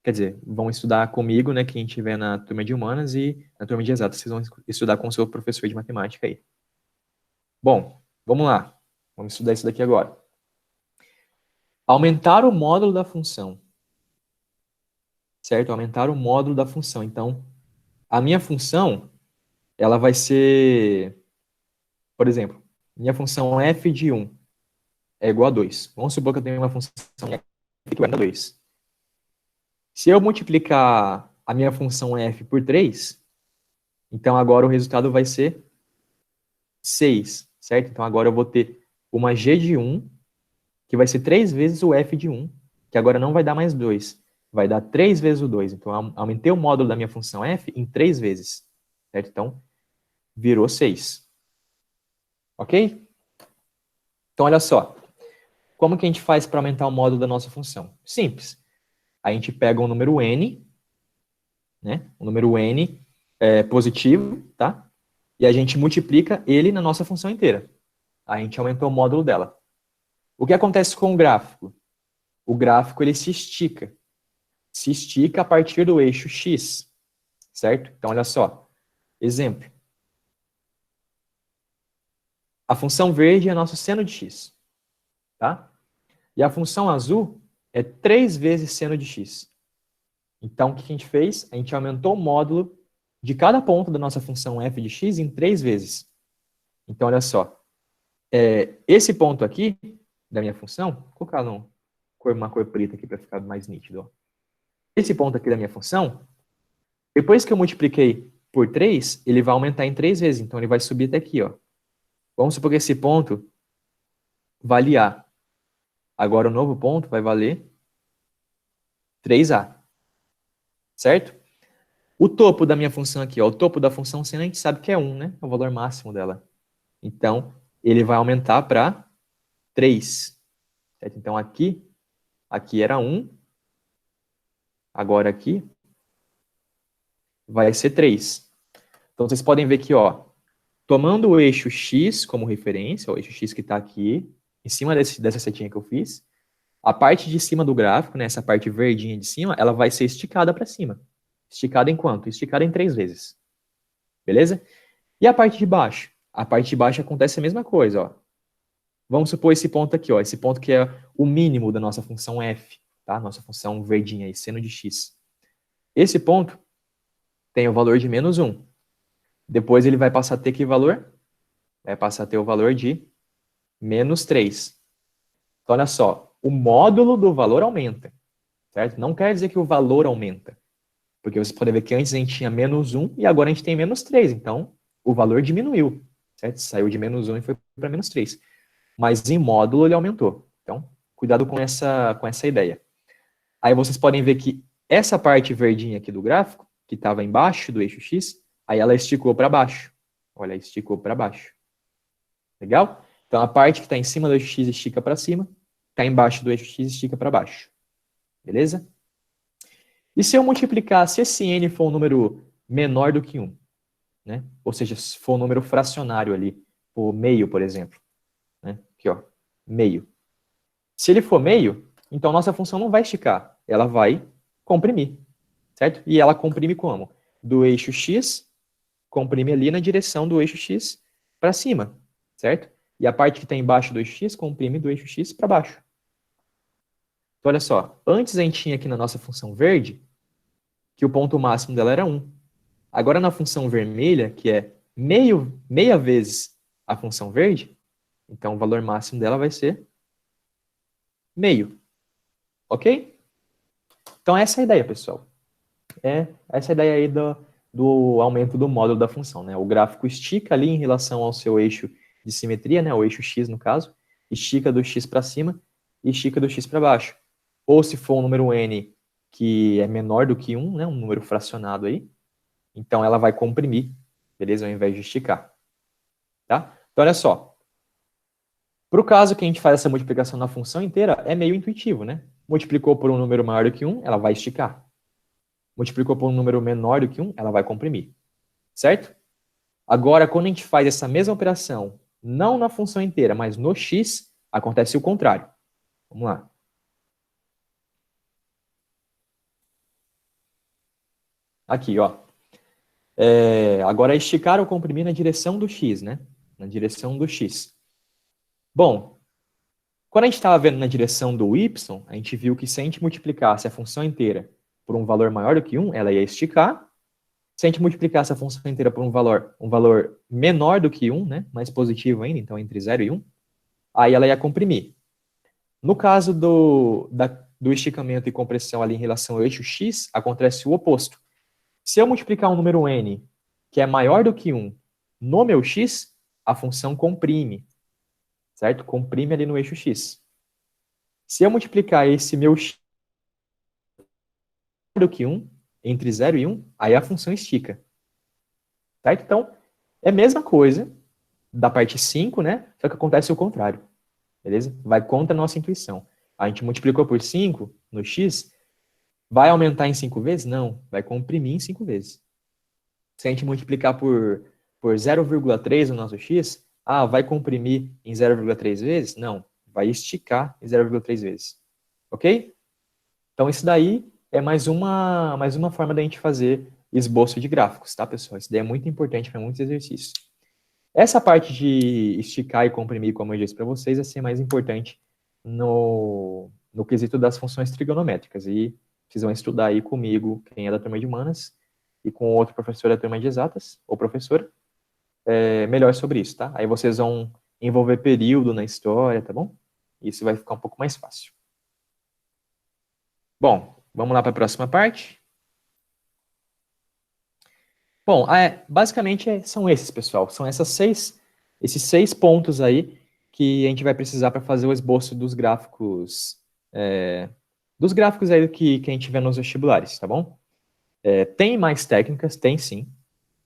Quer dizer, vão estudar comigo, né, quem estiver na turma de humanas, e na turma de exatas vocês vão estudar com o seu professor de matemática aí. Bom, vamos lá. Vamos estudar isso daqui agora. Aumentar o módulo da função. Certo? Aumentar o módulo da função. Então, a minha função, ela vai ser, por exemplo, minha função f de 1 é igual a 2. Vamos supor que eu tenho uma função f igual a 2. Se eu multiplicar a minha função f por 3, então agora o resultado vai ser 6, certo? Então agora eu vou ter uma g de 1, que vai ser 3 vezes o f de 1, que agora não vai dar mais 2, vai dar 3 vezes o 2. Então aumentei o módulo da minha função f em 3 vezes, certo? Então virou 6. Ok? Então olha só, como que a gente faz para aumentar o módulo da nossa função? Simples. A gente pega um número n, né? Um número n positivo, tá? E a gente multiplica ele na nossa função inteira. A gente aumentou o módulo dela. O que acontece com o gráfico? O gráfico ele se estica. Se estica a partir do eixo x, certo? Então, olha só. Exemplo. A função verde é nosso seno de x, tá? E a função azul é 3 vezes seno de x. Então, o que a gente fez? A gente aumentou o módulo de cada ponto da nossa função f de x em 3 vezes. Então, olha só. Esse ponto aqui, da minha função, vou colocar uma cor preta aqui para ficar mais nítido. Ó. Esse ponto aqui da minha função, depois que eu multipliquei por 3, ele vai aumentar em 3 vezes. Então, ele vai subir até aqui. Ó. Vamos supor que esse ponto vale A. Agora, o novo ponto vai valer 3A. Certo? O topo da minha função aqui, ó, o topo da função seno, a gente sabe que é 1, né? É o valor máximo dela. Então, ele vai aumentar para 3. Certo? Então, aqui era 1. Agora aqui vai ser 3. Então, vocês podem ver que, ó, tomando o eixo x como referência, o eixo x que está aqui, em cima dessa setinha que eu fiz, a parte de cima do gráfico, né, essa parte verdinha de cima, ela vai ser esticada para cima. Esticada em quanto? Esticada em 3 vezes. Beleza? E a parte de baixo? A parte de baixo acontece a mesma coisa, ó. Vamos supor esse ponto aqui, ó, esse ponto que é o mínimo da nossa função f, tá? Nossa função verdinha aí, seno de x. Esse ponto tem o valor de menos 1. Depois ele vai passar a ter que valor? Vai passar a ter o valor de menos 3. Então, olha só, o módulo do valor aumenta, certo? Não quer dizer que o valor aumenta, porque você pode ver que antes a gente tinha menos 1 e agora a gente tem menos 3. Então, o valor diminuiu, certo? Saiu de menos 1 e foi para menos 3. Mas em módulo ele aumentou. Então, cuidado com essa ideia. Aí vocês podem ver que essa parte verdinha aqui do gráfico, que estava embaixo do eixo X, aí ela esticou para baixo. Olha, esticou para baixo. Legal? Então, a parte que está em cima do eixo X estica para cima, está embaixo do eixo X estica para baixo. Beleza? E se eu multiplicar, se esse n for um número menor do que 1, né? Ou seja, se for um número fracionário ali, o meio, por exemplo. Né? Aqui, ó, meio. Se ele for meio, então nossa função não vai esticar, ela vai comprimir, certo? E ela comprime como? Do eixo X, comprime ali na direção do eixo X para cima, certo? E a parte que está embaixo do eixo X, comprime do eixo X para baixo. Então, olha só, antes a gente tinha aqui na nossa função verde, que o ponto máximo dela era 1. Agora na função vermelha, que é meia vezes a função verde, então o valor máximo dela vai ser meio. Ok? Então essa é a ideia, pessoal. Essa é a ideia aí do aumento do módulo da função, né? O gráfico estica ali em relação ao seu eixo de simetria, né? O eixo x, no caso, estica do x para cima e estica do x para baixo. Ou se for um número n que é menor do que 1, né? Um número fracionado aí, então ela vai comprimir, beleza? Ao invés de esticar, tá? Então, olha só. Para o caso que a gente faz essa multiplicação na função inteira, é meio intuitivo, né? Multiplicou por um número maior do que 1, ela vai esticar. Multiplicou por um número menor do que 1, ela vai comprimir. Certo? Agora, quando a gente faz essa mesma operação, não na função inteira, mas no x, acontece o contrário. Vamos lá. Aqui, ó. Agora, esticar ou comprimir na direção do x, né? Na direção do x. Bom, quando a gente estava vendo na direção do y, a gente viu que se a gente multiplicasse a função inteira por um valor maior do que 1, ela ia esticar. Se a gente multiplicasse a função inteira por um valor menor do que 1, né? Mais positivo ainda, então entre 0 e 1, aí ela ia comprimir. No caso do esticamento e compressão ali em relação ao eixo x, acontece o oposto. Se eu multiplicar um número n que é maior do que 1 no meu x, a função comprime, certo? Comprime ali no eixo x. Se eu multiplicar esse meu x maior do que 1, entre 0 e 1, aí a função estica. Certo? Então, é a mesma coisa da parte 5, né? Só que acontece o contrário. Beleza? Vai contra a nossa intuição. A gente multiplicou por 5 no x, vai aumentar em 5 vezes? Não, vai comprimir em 5 vezes. Se a gente multiplicar por 0,3 no nosso x, vai comprimir em 0,3 vezes? Não, vai esticar em 0,3 vezes. Ok? Então isso daí é mais uma forma da gente fazer esboço de gráficos, tá, pessoal? Isso daí é muito importante para muitos exercícios. Essa parte de esticar e comprimir, como eu disse para vocês, vai ser mais importante no quesito das funções trigonométricas. E vocês vão estudar aí comigo, quem é da turma de humanas, e com outro professor da turma de exatas, ou professora, melhor sobre isso, tá? Aí vocês vão envolver período na história, tá bom? Isso vai ficar um pouco mais fácil. Bom, vamos lá para a próxima parte. Bom, basicamente são esses, pessoal. São esses seis pontos aí que a gente vai precisar para fazer o esboço dos gráficos aí que a gente vê nos vestibulares, tá bom? Tem mais técnicas? Tem sim,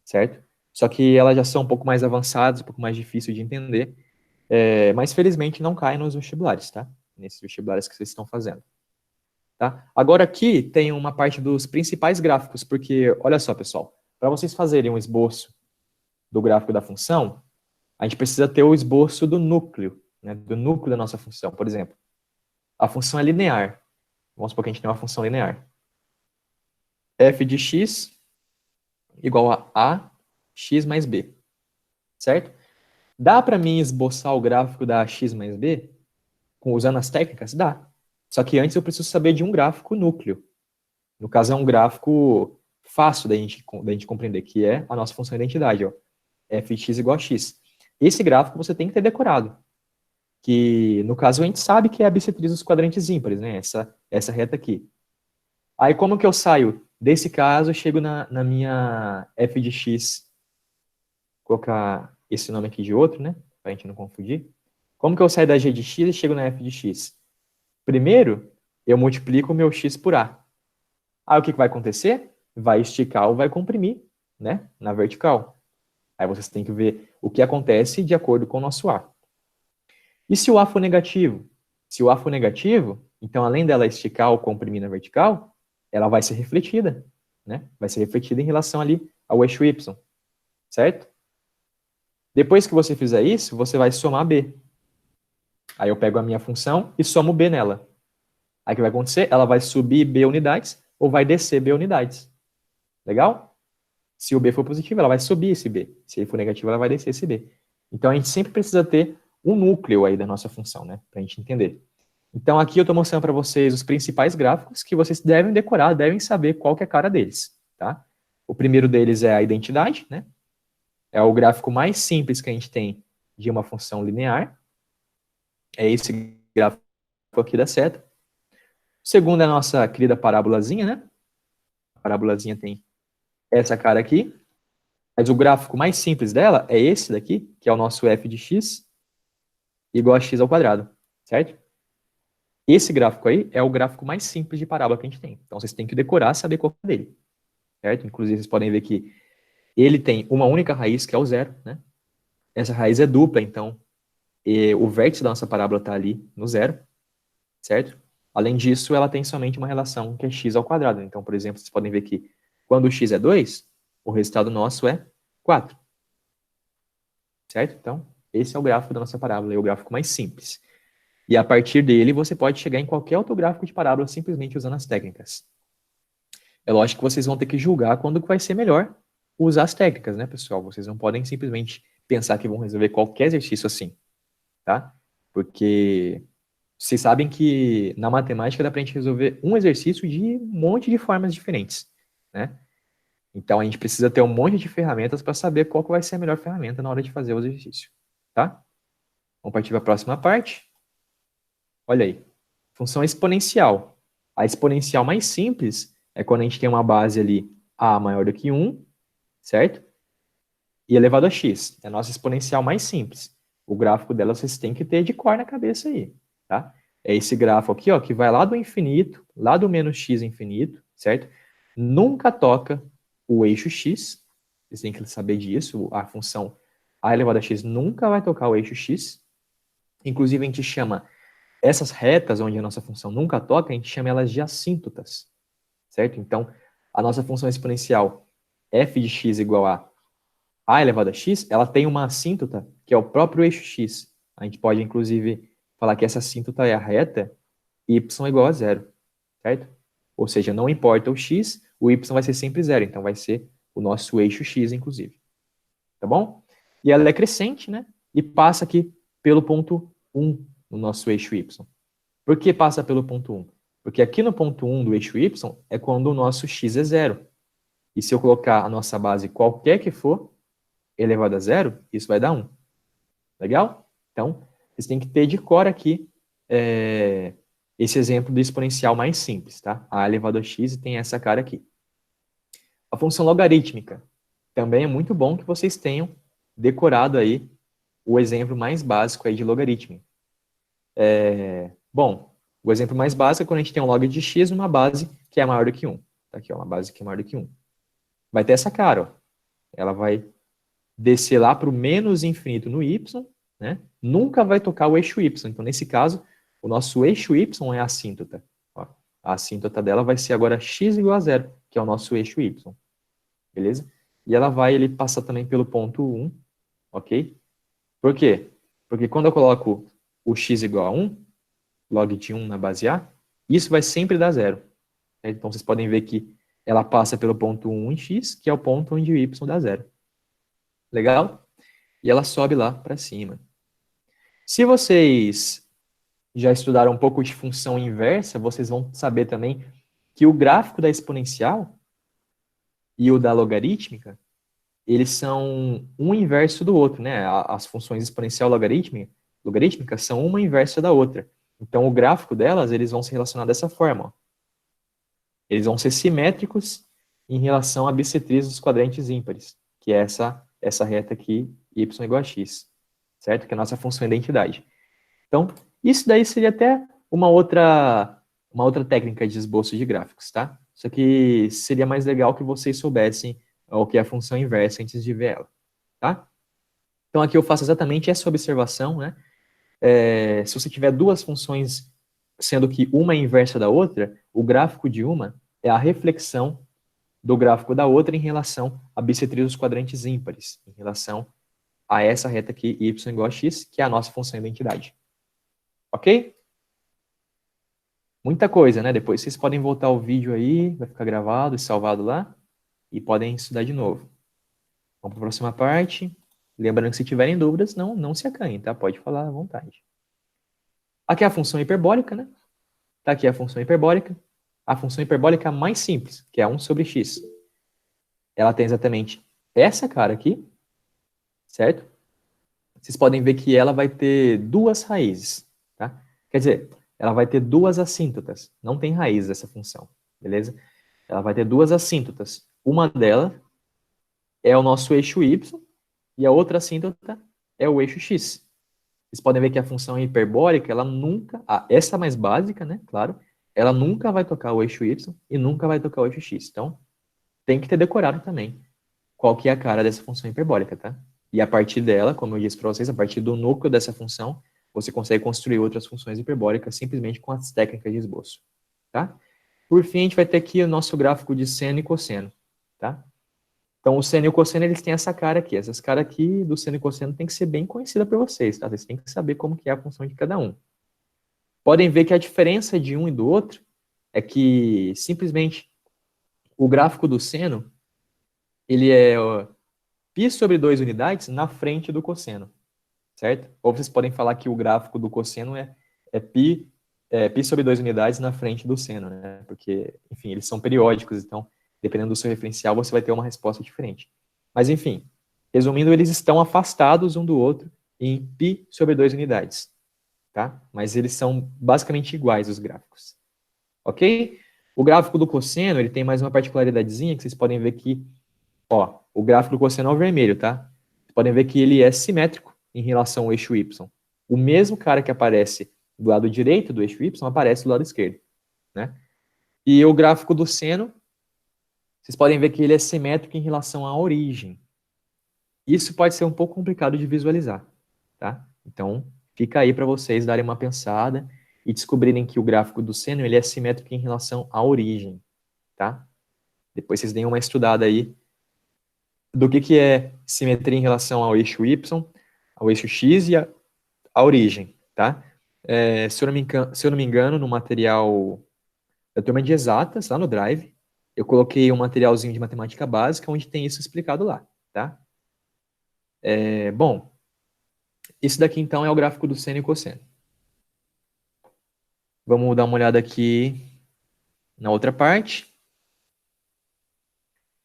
certo? Só que elas já são um pouco mais avançadas, um pouco mais difícil de entender, mas felizmente não caem nos vestibulares, tá? Nesses vestibulares que vocês estão fazendo. Tá? Agora aqui tem uma parte dos principais gráficos, porque, olha só, pessoal, para vocês fazerem um esboço do gráfico da função, a gente precisa ter o esboço do núcleo, né, do núcleo da nossa função. Por exemplo, a função é linear. Vamos supor que a gente tem uma função linear. f de x igual a x mais b, certo? Dá para mim esboçar o gráfico da x mais b usando as técnicas? Dá. Só que antes eu preciso saber de um gráfico núcleo. No caso, é um gráfico fácil da gente compreender, que é a nossa função de identidade, ó, f de x igual a x. Esse gráfico você tem que ter decorado, que no caso a gente sabe que é a bissetriz dos quadrantes ímpares, né? Essa reta aqui. Aí como que eu saio desse caso, eu chego na minha f de x, vou colocar esse nome aqui de outro, né? Pra gente não confundir. Como que eu saio da g de x e chego na f de x? Primeiro, eu multiplico o meu x por a. Aí o que vai acontecer? Vai esticar ou vai comprimir, né? Na vertical. Aí vocês têm que ver o que acontece de acordo com o nosso a. E se o a for negativo? Se o a for negativo, então além dela esticar ou comprimir na vertical, ela vai ser refletida, né? Vai ser refletida em relação ali ao eixo y, certo? Depois que você fizer isso, você vai somar b. Aí eu pego a minha função e somo b nela. Aí o que vai acontecer? Ela vai subir b unidades ou vai descer b unidades. Legal? Se o b for positivo, ela vai subir esse b. Se ele for negativo, ela vai descer esse b. Então a gente sempre precisa ter um núcleo aí da nossa função, né? Para a gente entender. Então aqui eu estou mostrando para vocês os principais gráficos que vocês devem decorar, devem saber qual que é a cara deles, tá? O primeiro deles é a identidade, né? É o gráfico mais simples que a gente tem de uma função linear. É esse gráfico aqui da seta. O segundo é a nossa querida parabolazinha, né? A parabolazinha tem essa cara aqui. Mas o gráfico mais simples dela é esse daqui, que é o nosso f de x igual a x ao quadrado, certo? Esse gráfico aí é o gráfico mais simples de parábola que a gente tem. Então vocês têm que decorar, saber qual é dele, certo? Inclusive vocês podem ver que ele tem uma única raiz, que é o zero, né? Essa raiz é dupla, então o vértice da nossa parábola está ali no zero, certo? Além disso, ela tem somente uma relação que é x ao quadrado. Então, por exemplo, vocês podem ver que quando o x é 2, o resultado nosso é 4. Certo? Então, esse é o gráfico da nossa parábola, é o gráfico mais simples. E a partir dele, você pode chegar em qualquer outro gráfico de parábola simplesmente usando as técnicas. É lógico que vocês vão ter que julgar quando vai ser melhor usar as técnicas, né, pessoal? Vocês não podem simplesmente pensar que vão resolver qualquer exercício assim, tá? Porque vocês sabem que na matemática dá pra gente resolver um exercício de um monte de formas diferentes, né? Então a gente precisa ter um monte de ferramentas para saber qual que vai ser a melhor ferramenta na hora de fazer o exercício, tá? Vamos partir para a próxima parte. Olha aí, função exponencial. A exponencial mais simples é quando a gente tem uma base ali a maior do que 1, certo? E elevado a x. É a nossa exponencial mais simples. O gráfico dela vocês têm que ter de cor na cabeça aí, tá? É esse gráfico aqui, ó, que vai lá do infinito, lá do menos x infinito, certo? Nunca toca o eixo x. Vocês têm que saber disso. A função a elevado a x nunca vai tocar o eixo x. Inclusive, a gente chama essas retas, onde a nossa função nunca toca, a gente chama elas de assíntotas, certo? Então, a nossa função exponencial f de x igual a elevado a x, ela tem uma assíntota, que é o próprio eixo x. A gente pode, inclusive, falar que essa assíntota é a reta y igual a zero, certo? Ou seja, não importa o x, o y vai ser sempre zero, então vai ser o nosso eixo x, inclusive. Tá bom? E ela é crescente, né? E passa aqui pelo ponto 1 no nosso eixo y. Por que passa pelo ponto 1? Porque aqui no ponto 1 do eixo y é quando o nosso x é zero. E se eu colocar a nossa base qualquer que for, elevado a zero, isso vai dar 1. Legal? Então, vocês têm que ter de cor aqui esse exemplo do exponencial mais simples, tá? A elevado a x tem essa cara aqui. A função logarítmica. Também é muito bom que vocês tenham decorado aí o exemplo mais básico aí de logaritmo. Bom, o exemplo mais básico é quando a gente tem um log de x numa base que é maior do que 1. Tá aqui, ó, uma base que é maior do que 1. Vai ter essa cara, ó. Ela vai descer lá para o menos infinito no y, né? Nunca vai tocar o eixo y. Então, nesse caso, o nosso eixo y é a assíntota. Ó, a assíntota dela vai ser agora x igual a zero, que é o nosso eixo y. Beleza? E ela vai passar também pelo ponto 1, ok? Por quê? Porque quando eu coloco o x igual a 1, log de 1 na base A, isso vai sempre dar zero. Então, vocês podem ver que ela passa pelo ponto 1 em x, que é o ponto onde o y dá zero. Legal? e ela sobe lá para cima. Se vocês já estudaram um pouco de função inversa, vocês vão saber também que o gráfico da exponencial e o da logarítmica, eles são um inverso do outro, né? As funções exponencial e logarítmica são uma inversa da outra. Então, o gráfico delas, eles vão se relacionar dessa forma, ó. Eles vão ser simétricos em relação à bissetriz dos quadrantes ímpares, que é essa reta aqui, y igual a x, certo? Que é a nossa função identidade. Então, isso daí seria até uma outra técnica de esboço de gráficos, tá? Só que seria mais legal que vocês soubessem o que é a função inversa antes de ver ela, tá? Então, aqui eu faço exatamente essa observação, né? Se você tiver duas funções, sendo que uma é inversa da outra, o gráfico de uma é a reflexão do gráfico da outra em relação à bissetriz dos quadrantes ímpares, em relação a essa reta aqui, y igual a x, que é a nossa função identidade. Ok? Muita coisa, né? Depois vocês podem voltar o vídeo aí, vai ficar gravado e salvado lá, e podem estudar de novo. Vamos para a próxima parte. Lembrando que se tiverem dúvidas, não se acanhem, tá? Pode falar à vontade. Aqui é a função hiperbólica, né? Tá aqui a função hiperbólica. A função hiperbólica mais simples, que é 1 sobre x. Ela tem exatamente essa cara aqui, certo? Vocês podem ver que ela vai ter duas raízes, tá? Quer dizer, ela vai ter duas assíntotas. Não tem raiz essa função, beleza? Ela vai ter duas assíntotas. Uma delas é o nosso eixo y e a outra assíntota é o eixo x. Vocês podem ver que a função hiperbólica, ela nunca, essa mais básica, né, claro, ela nunca vai tocar o eixo y e nunca vai tocar o eixo x. Então, tem que ter decorado também qual que é a cara dessa função hiperbólica, tá? E a partir dela, como eu disse para vocês, a partir do núcleo dessa função, você consegue construir outras funções hiperbólicas simplesmente com as técnicas de esboço, tá? Por fim, a gente vai ter aqui o nosso gráfico de seno e cosseno, tá? Então, o seno e o cosseno, eles têm essa cara aqui. Essas caras aqui do seno e cosseno tem que ser bem conhecida para vocês, tá? Vocês têm que saber como que é a função de cada um. Podem ver que a diferença de um e do outro é que, simplesmente, o gráfico do seno, ele é π sobre 2 unidades na frente do cosseno, certo? Ou vocês podem falar que o gráfico do cosseno é π sobre 2 unidades na frente do seno, né? Porque, enfim, eles são periódicos, então, dependendo do seu referencial, você vai ter uma resposta diferente. Mas, enfim, resumindo, eles estão afastados um do outro em π sobre 2 unidades, tá? Mas eles são basicamente iguais, os gráficos. Ok? O gráfico do cosseno, ele tem mais uma particularidadezinha que vocês podem ver que, ó, o gráfico do cosseno é o vermelho, tá? Vocês podem ver que ele é simétrico em relação ao eixo y. O mesmo cara que aparece do lado direito do eixo y aparece do lado esquerdo, né? E o gráfico do seno, vocês podem ver que ele é simétrico em relação à origem. Isso pode ser um pouco complicado de visualizar, tá? Então, fica aí para vocês darem uma pensada e descobrirem que o gráfico do seno ele é simétrico em relação à origem, tá? Depois vocês deem uma estudada aí do que é simetria em relação ao eixo y, ao eixo x e à origem, tá? Se eu não me engano, no material da turma de exatas, lá no Drive, eu coloquei um materialzinho de matemática básica onde tem isso explicado lá, tá? Bom, isso daqui então é o gráfico do seno e cosseno. Vamos dar uma olhada aqui na outra parte.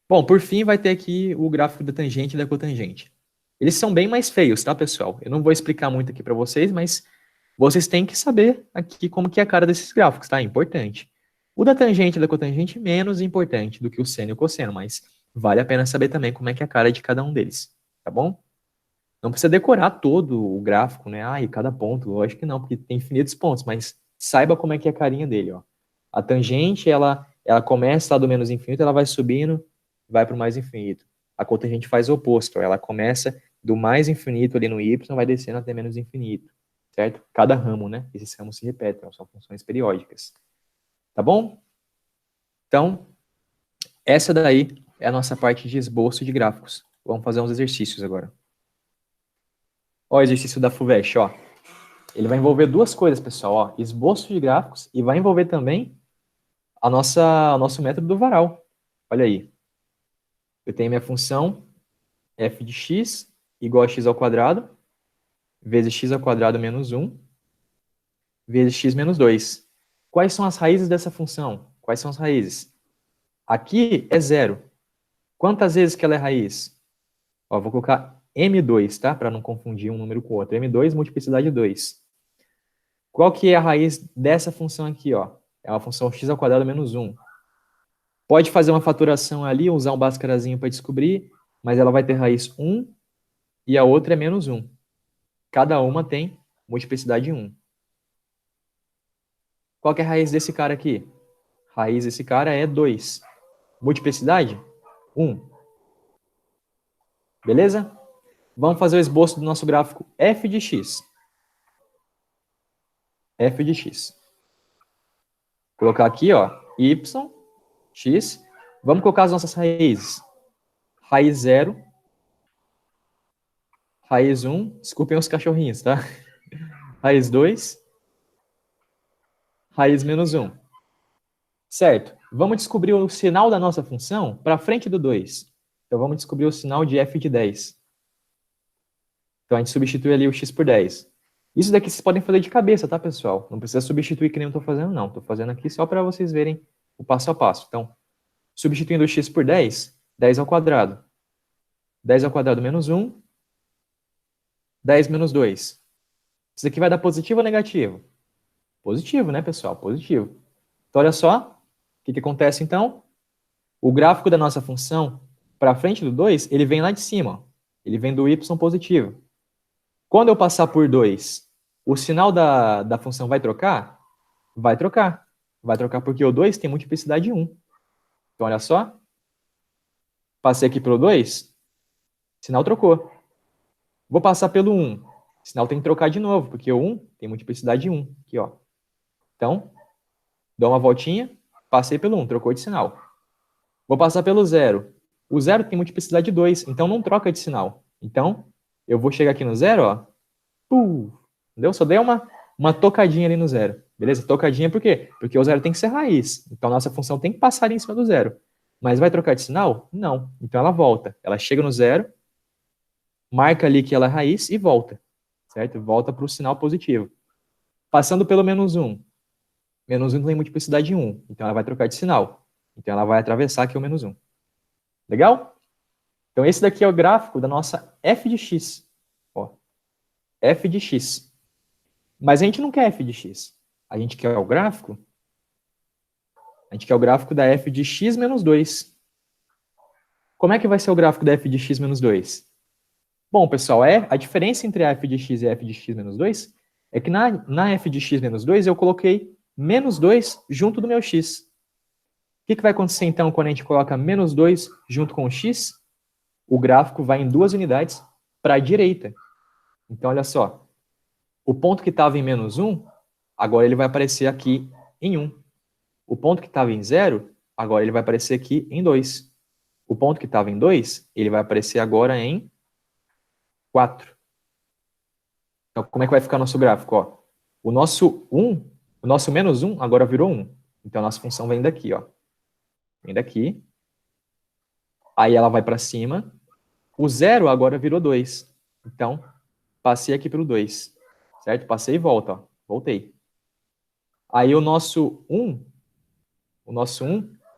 Bom, por fim, vai ter aqui o gráfico da tangente e da cotangente. Eles são bem mais feios, tá, pessoal? Eu não vou explicar muito aqui para vocês, mas vocês têm que saber aqui como que é a cara desses gráficos, tá? É importante. O da tangente e da cotangente menos importante do que o seno e o cosseno, mas vale a pena saber também como é que é a cara de cada um deles, tá bom? Não precisa decorar todo o gráfico, né? E cada ponto, lógico que não, porque tem infinitos pontos, mas saiba como é que é a carinha dele, ó. A tangente, ela começa lá do menos infinito, ela vai subindo, vai para o mais infinito. A cotangente faz o oposto, ó. Ela começa do mais infinito ali no y, vai descendo até menos infinito, certo? Cada ramo, né? Esses ramos se repetem, são funções periódicas. Tá bom? Então, essa daí é a nossa parte de esboço de gráficos. Vamos fazer uns exercícios agora. Ó, o exercício da FUVEST, ó. Ele vai envolver duas coisas, pessoal, ó. Esboço de gráficos e vai envolver também o nosso método do varal. Olha aí. Eu tenho minha função f de x igual a x ao quadrado, vezes x ao quadrado menos 1, vezes x menos 2. Quais são as raízes dessa função? Quais são as raízes? Aqui é zero. Quantas vezes que ela é raiz? Ó, vou colocar m2, tá? Para não confundir um número com o outro. m2, multiplicidade 2. Qual que é a raiz dessa função aqui, ó? É uma função x ao quadrado menos 1. Pode fazer uma faturação ali, usar um Bhaskarazinho para descobrir, mas ela vai ter raiz 1 e a outra é menos 1. Cada uma tem multiplicidade 1. Qual que é a raiz desse cara aqui? Raiz desse cara é 2. Multiplicidade? 1. Beleza? Vamos fazer o esboço do nosso gráfico f de x. F de x. Vou colocar aqui, ó, y, x. Vamos colocar as nossas raízes. Raiz 0, raiz 1, desculpem os cachorrinhos, tá? Raiz 2, raiz menos 1. Certo. Vamos descobrir o sinal da nossa função para frente do 2. Então, vamos descobrir o sinal de f de 10. Então, a gente substitui ali o x por 10. Isso daqui vocês podem fazer de cabeça, tá, pessoal? Não precisa substituir que nem eu estou fazendo, não. Estou fazendo aqui só para vocês verem o passo a passo. Então, substituindo o x por 10, 10 ao quadrado. 10 ao quadrado menos 1, 10 menos 2. Isso aqui vai dar positivo ou negativo? Positivo, né, pessoal? Positivo. Então, olha só. O que acontece, então? O gráfico da nossa função para frente do 2, ele vem lá de cima. Ó. Ele vem do y positivo. Quando eu passar por 2, o sinal da função vai trocar? Vai trocar. Vai trocar porque o 2 tem multiplicidade 1. Então, olha só. Passei aqui pelo 2, sinal trocou. Vou passar pelo 1. Sinal tem que trocar de novo, porque o 1 tem multiplicidade 1. Aqui, ó. Então, dou uma voltinha, passei pelo 1, trocou de sinal. Vou passar pelo 0. O 0 tem multiplicidade 2, então não troca de sinal. Então, eu vou chegar aqui no 0, ó. Entendeu? Só dei uma tocadinha ali no 0. Beleza? Tocadinha por quê? Porque o 0 tem que ser raiz. Então, nossa função tem que passar ali em cima do 0. Mas vai trocar de sinal? Não. Então, ela volta. Ela chega no 0, marca ali que ela é raiz e volta. Certo? Volta para o sinal positivo. Passando pelo menos 1. Menos 1 tem multiplicidade 1. Então, ela vai trocar de sinal. Então, ela vai atravessar aqui o menos 1. Legal? Então, esse daqui é o gráfico da nossa f de x. Ó, f de x. Mas a gente não quer f de x. A gente quer o gráfico. A gente quer o gráfico da f de x menos 2. Como é que vai ser o gráfico da f de x menos 2? Bom, pessoal, a diferença entre a f de x e a f de x menos 2 é que na f de x menos 2 eu coloquei menos 2 junto do meu x. O que vai acontecer, então, quando a gente coloca menos 2 junto com o x? O gráfico vai em 2 unidades para a direita. Então, olha só. O ponto que estava em menos 1, agora ele vai aparecer aqui em 1. O ponto que estava em 0, agora ele vai aparecer aqui em 2. O ponto que estava em 2, ele vai aparecer agora em 4. Então, como é que vai ficar nosso gráfico? Ó, o nosso menos 1 agora virou 1. Então, a nossa função vem daqui, ó. Vem daqui. Aí ela vai para cima. O 0 agora virou 2. Então, passei aqui pelo 2. Certo? Passei e volta, ó. Voltei. Aí o nosso 1,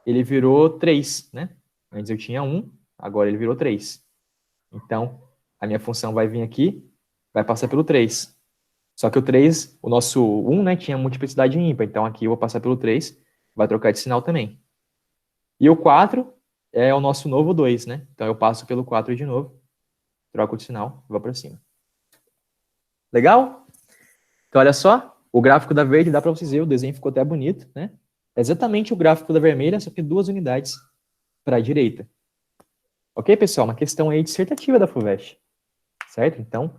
ele virou 3, né? Antes eu tinha 1, agora ele virou 3. Então, a minha função vai vir aqui, vai passar pelo 3. Só que o 3, o nosso 1, né, tinha multiplicidade ímpar. Então, aqui eu vou passar pelo 3, vai trocar de sinal também. E o 4 é o nosso novo 2, né? Então, eu passo pelo 4 de novo, troco de sinal e vou para cima. Legal? Então, olha só. O gráfico da verde, dá para vocês verem, o desenho ficou até bonito, né? É exatamente o gráfico da vermelha, só que 2 unidades para a direita. Ok, pessoal? Uma questão aí dissertativa da FUVEST. Certo? Então,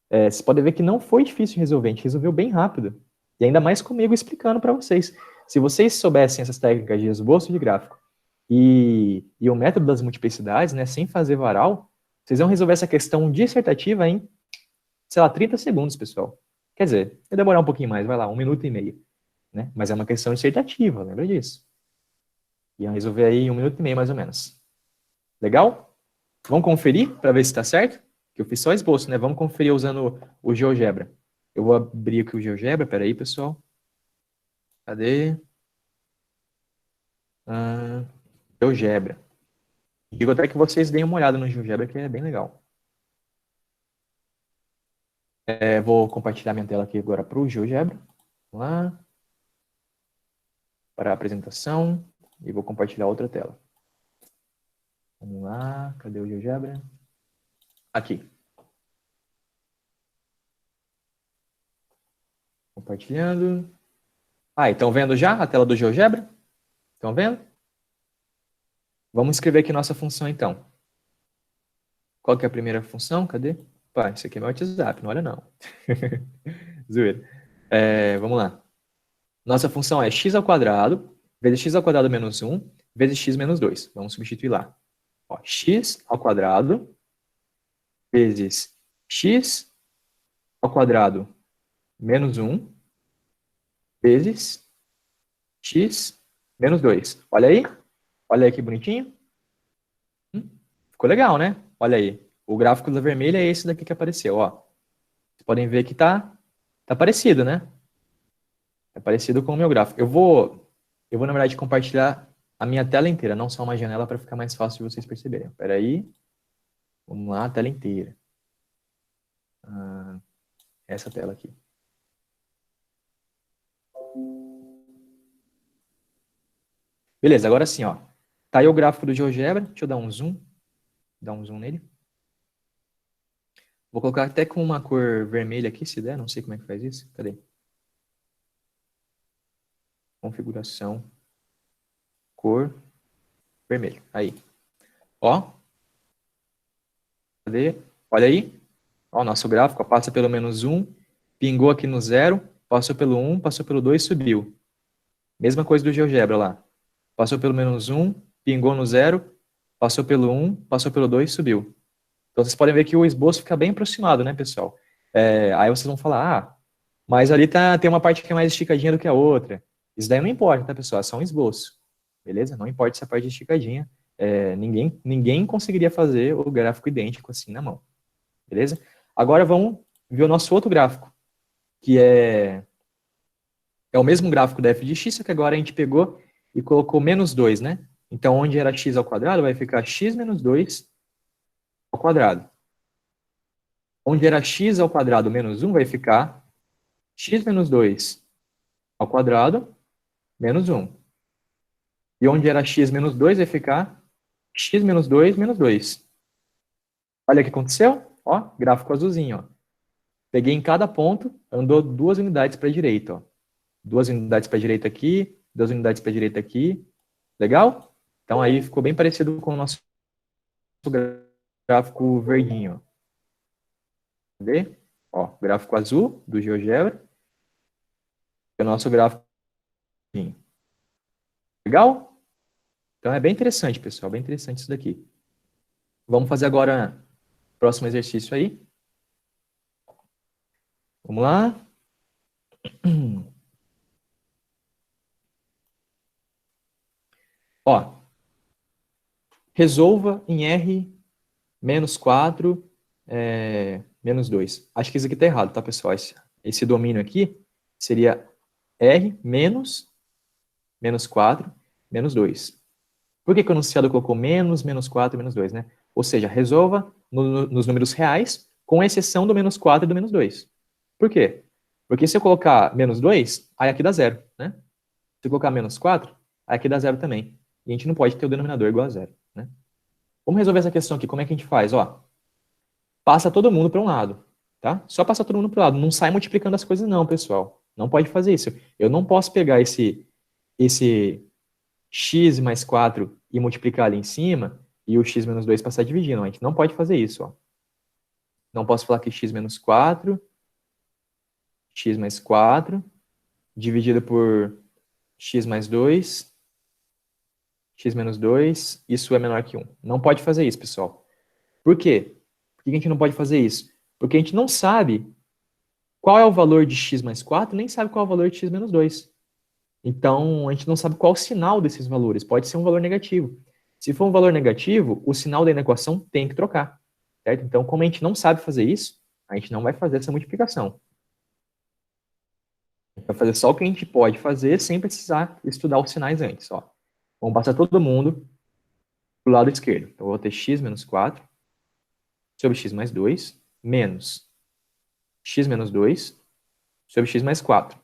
vocês podem ver que não foi difícil de resolver, a gente resolveu bem rápido. E ainda mais comigo explicando para vocês. Se vocês soubessem essas técnicas de esboço de gráfico e o método das multiplicidades, né, sem fazer varal, vocês vão resolver essa questão dissertativa em, sei lá, 30 segundos, pessoal. Quer dizer, vai demorar um pouquinho mais, vai lá, 1 minuto e meio. Né? Mas é uma questão dissertativa, lembra disso? Iam resolver aí em 1 minuto e meio, mais ou menos. Legal? Vamos conferir para ver se está certo? que eu fiz só esboço, né? Vamos conferir usando o GeoGebra. Eu vou abrir aqui o GeoGebra, peraí, pessoal. Cadê? GeoGebra. Digo até que vocês deem uma olhada no GeoGebra, que é bem legal. Vou compartilhar minha tela aqui agora para o GeoGebra. Vamos lá. Para a apresentação. E vou compartilhar outra tela. Vamos lá. Cadê o GeoGebra? Aqui. Compartilhando. Estão vendo já a tela do GeoGebra? Estão vendo? Vamos escrever aqui nossa função, então. Qual que é a primeira função? Cadê? Pá, isso aqui é meu WhatsApp, não olha não. Zoeira. Vamos lá. Nossa função é x ao quadrado vezes x ao quadrado menos 1 vezes x menos 2. Vamos substituir lá. Ó, x ao quadrado vezes x ao quadrado menos 1 vezes x menos 2. Olha aí. Olha aí que bonitinho. Ficou legal, né? Olha aí. O gráfico da vermelha é esse daqui que apareceu, ó. Vocês podem ver que tá parecido, né? É parecido com o meu gráfico. Eu vou, na verdade, compartilhar a minha tela inteira, não só uma janela, para ficar mais fácil de vocês perceberem. Espera aí. Vamos lá, a tela inteira. Essa tela aqui. Beleza, agora sim, ó. Tá aí o gráfico do GeoGebra. Deixa eu dar um zoom. Dar um zoom nele. Vou colocar até com uma cor vermelha aqui, se der. Não sei como é que faz isso. Cadê? Configuração. Cor vermelho. Aí. Ó. Cadê? Olha aí. Ó, nosso gráfico, ó, passa pelo menos 1, pingou aqui no 0, passou pelo 1, passou pelo 2, subiu. Mesma coisa do GeoGebra lá. Passou pelo menos 1, pingou no 0, passou pelo 1, passou pelo 2, subiu. Então vocês podem ver que o esboço fica bem aproximado, né, pessoal? Aí vocês vão falar, mas ali tem uma parte que é mais esticadinha do que a outra. Isso daí não importa, tá, pessoal? É só um esboço. Beleza? Não importa essa parte esticadinha. Ninguém conseguiria fazer o gráfico idêntico assim na mão. Beleza? Agora vamos ver o nosso outro gráfico, que é o mesmo gráfico da f de x, só que agora a gente pegou e colocou menos 2, né? Então, onde era x ao quadrado, vai ficar x menos 2 ao quadrado. Onde era x ao quadrado menos 1, vai ficar x menos 2 ao quadrado menos 1. E onde era x menos 2, vai ficar x menos 2 menos 2. Olha o que aconteceu. Ó, gráfico azulzinho, ó. Peguei em cada ponto, andou 2 unidades para a direita, ó. 2 unidades para a direita aqui, 2 unidades para a direita aqui. Legal? Então aí ficou bem parecido com o nosso gráfico verdinho. Cadê? Ó, gráfico azul do GeoGebra. E o nosso gráfico. Legal? Então é bem interessante, pessoal. Bem interessante isso daqui. Vamos fazer agora o próximo exercício aí. Vamos lá. Ó, resolva em R menos 4, menos 2. Acho que isso aqui está errado, tá, pessoal? Esse domínio aqui seria R menos 4, menos 2. Por que o enunciado colocou menos 4, menos 2, né? Ou seja, resolva nos números reais, com exceção do menos 4 e do menos 2. Por quê? Porque se eu colocar menos 2, aí aqui dá zero, né? Se eu colocar menos 4, aí aqui dá zero também. E a gente não pode ter o denominador igual a zero, né? Vamos resolver essa questão aqui. Como é que a gente faz? Ó, passa todo mundo para um lado, tá? Só passa todo mundo para o lado. Não sai multiplicando as coisas não, pessoal. Não pode fazer isso. Eu não posso pegar esse x mais 4 e multiplicar ali em cima e o x menos 2 passar dividindo. A gente não pode fazer isso, ó. Não posso falar que x menos 4, x mais 4, dividido por x mais 2, x menos 2, isso é menor que 1. Não pode fazer isso, pessoal. Por quê? Por que a gente não pode fazer isso? Porque a gente não sabe qual é o valor de x mais 4, nem sabe qual é o valor de x menos 2. Então, a gente não sabe qual o sinal desses valores. Pode ser um valor negativo. Se for um valor negativo, o sinal da inequação tem que trocar. certo? Então, como a gente não sabe fazer isso, a gente não vai fazer essa multiplicação. A gente vai fazer só o que a gente pode fazer sem precisar estudar os sinais antes, ó. Vamos passar todo mundo pro lado esquerdo. Então, eu vou ter x menos 4 sobre x mais 2 menos x menos 2 sobre x mais 4.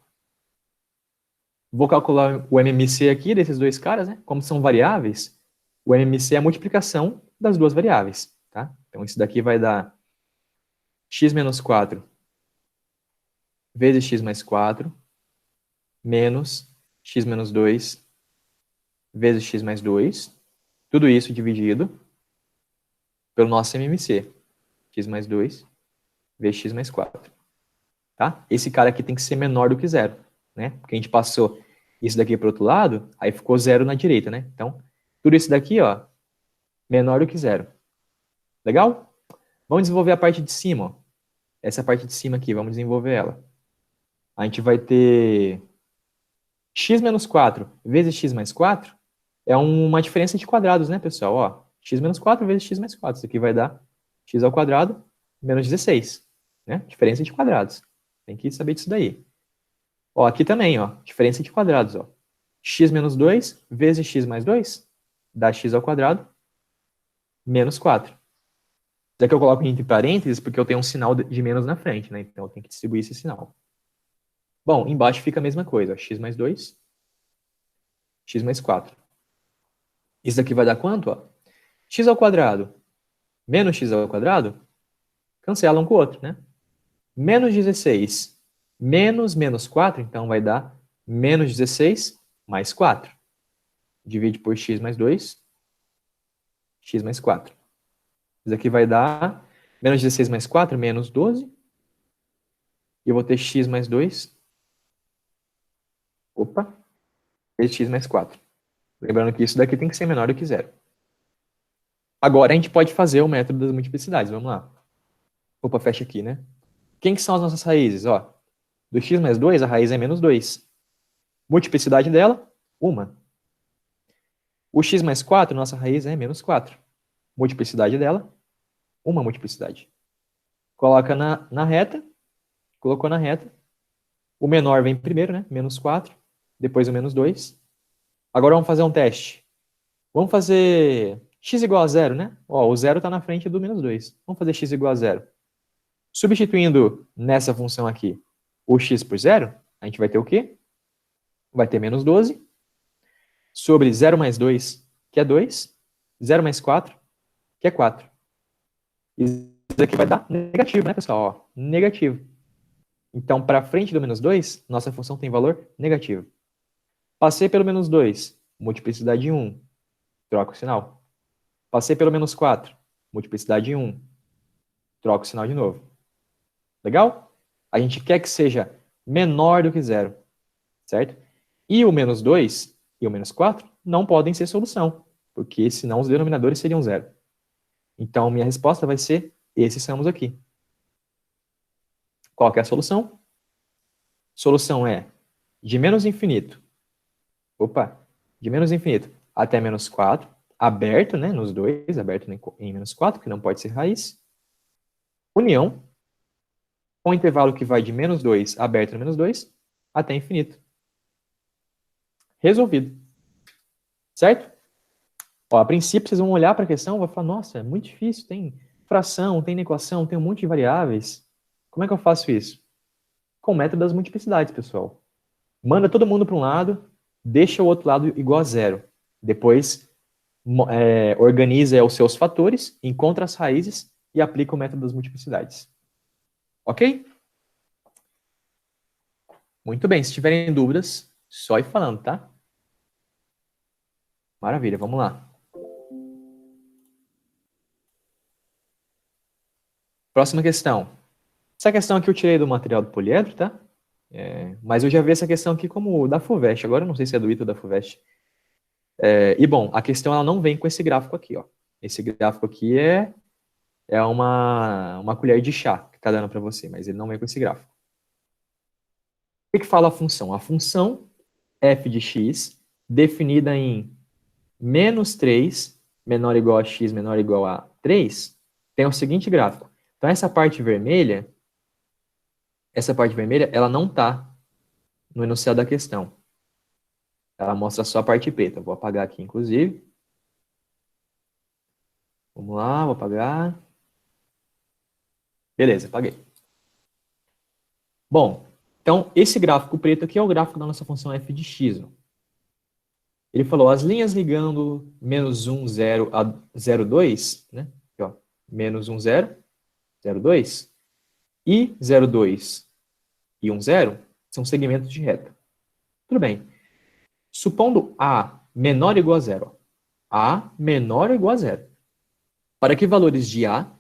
Vou calcular o MMC aqui desses dois caras, né? Como são variáveis, o MMC é a multiplicação das duas variáveis, tá? Então, isso daqui vai dar x menos 4 vezes x mais 4 menos x menos 2 vezes x mais 2. Tudo isso dividido pelo nosso MMC. X mais 2 vezes x mais 4. Tá? Esse cara aqui tem que ser menor do que zero, né? Porque a gente passou isso daqui para o outro lado, aí ficou zero na direita, né? Então, tudo isso daqui, ó, menor do que zero. Legal? Vamos desenvolver a parte de cima, ó. Essa parte de cima aqui, vamos desenvolver ela. A gente vai ter x menos 4 vezes x mais 4 é uma diferença de quadrados, né, pessoal? Ó, x menos 4 vezes x mais 4. Isso aqui vai dar x ao quadrado menos 16, né? Diferença de quadrados. Tem que saber disso daí. Ó, aqui também, ó, diferença de quadrados, ó. X menos 2 vezes x mais 2 dá x ao quadrado menos 4. Isso aqui eu coloco entre parênteses porque eu tenho um sinal de menos na frente, né? Então eu tenho que distribuir esse sinal. Bom, embaixo fica a mesma coisa, ó, x mais 2, x mais 4. Isso daqui vai dar quanto? Ó? X ao quadrado menos x ao quadrado cancela um com o outro, né? Menos 16 menos 4, então vai dar menos 16 mais 4. Divide por x mais 2, x mais 4. Isso aqui vai dar menos 16 mais 4, menos 12. E eu vou ter x mais 2. Opa. Vezes x mais 4. Lembrando que isso daqui tem que ser menor do que zero. Agora a gente pode fazer o método das multiplicidades. Vamos lá. Opa, fecha aqui, né? Quem que são as nossas raízes? Ó, do x mais 2, a raiz é menos 2. Multiplicidade dela, 1. O x mais 4, nossa raiz é menos 4. Multiplicidade dela, 1 multiplicidade. Coloca na reta, colocou na reta. O menor vem primeiro, né? Menos 4, depois o menos 2. Agora vamos fazer um teste. Vamos fazer x igual a 0, né? Ó, o 0 está na frente do menos 2. Vamos fazer x igual a 0. Substituindo nessa função aqui o x por 0, a gente vai ter o quê? Vai ter menos 12 sobre 0 mais 2, que é 2, 0 mais 4, que é 4. Isso aqui vai dar negativo, né, pessoal? Ó, negativo. Então, para frente do menos 2, nossa função tem valor negativo. Passei pelo menos 2, multiplicidade de 1, troca o sinal. Passei pelo menos 4, multiplicidade de 1, troca o sinal de novo. Legal? A gente quer que seja menor do que 0, certo? E o menos 2 e o menos 4 não podem ser solução, porque senão os denominadores seriam 0. Então, minha resposta vai ser esses samos aqui. Qual que é a solução? Solução é de menos infinito. Opa! De menos infinito até menos 4, aberto, né, nos dois, aberto em menos 4, que não pode ser raiz. União, com intervalo que vai de menos 2, aberto no menos 2, até infinito. Resolvido. Certo? Ó, a princípio, vocês vão olhar para a questão e vão falar, nossa, é muito difícil, tem fração, tem equação, tem um monte de variáveis. Como é que eu faço isso? Com o método das multiplicidades, pessoal. Manda todo mundo para um lado, deixa o outro lado igual a 0. Depois, organiza os seus fatores, encontra as raízes e aplica o método das multiplicidades. Ok? Muito bem, se tiverem dúvidas, só ir falando, tá? Maravilha, vamos lá. Próxima questão. Essa questão aqui eu tirei do material do poliedro, tá? Mas eu já vi essa questão aqui como da FUVEST. Agora eu não sei se é do ITA ou da FUVEST. E bom, a questão ela não vem com esse gráfico aqui, ó. Esse gráfico aqui é uma colher de chá que está dando para você, mas ele não vem com esse gráfico. O que fala a função? A função f de x, definida em menos 3 menor ou igual a x menor ou igual a 3, tem o seguinte gráfico. Então, essa parte vermelha, ela não está no enunciado da questão. Ela mostra só a parte preta. Vou apagar aqui, inclusive. Vamos lá, vou apagar. Beleza, apaguei. Bom, então, esse gráfico preto aqui é o gráfico da nossa função f de x. Ó. Ele falou, as linhas ligando menos 1, 0 a 0, 2, né? Aqui, ó, menos 1, 0, 0, 2, e 0, 2 e 1, 0 são segmentos de reta. Tudo bem. Supondo A menor ou igual a 0. A menor ou igual a 0. Para que valores de A,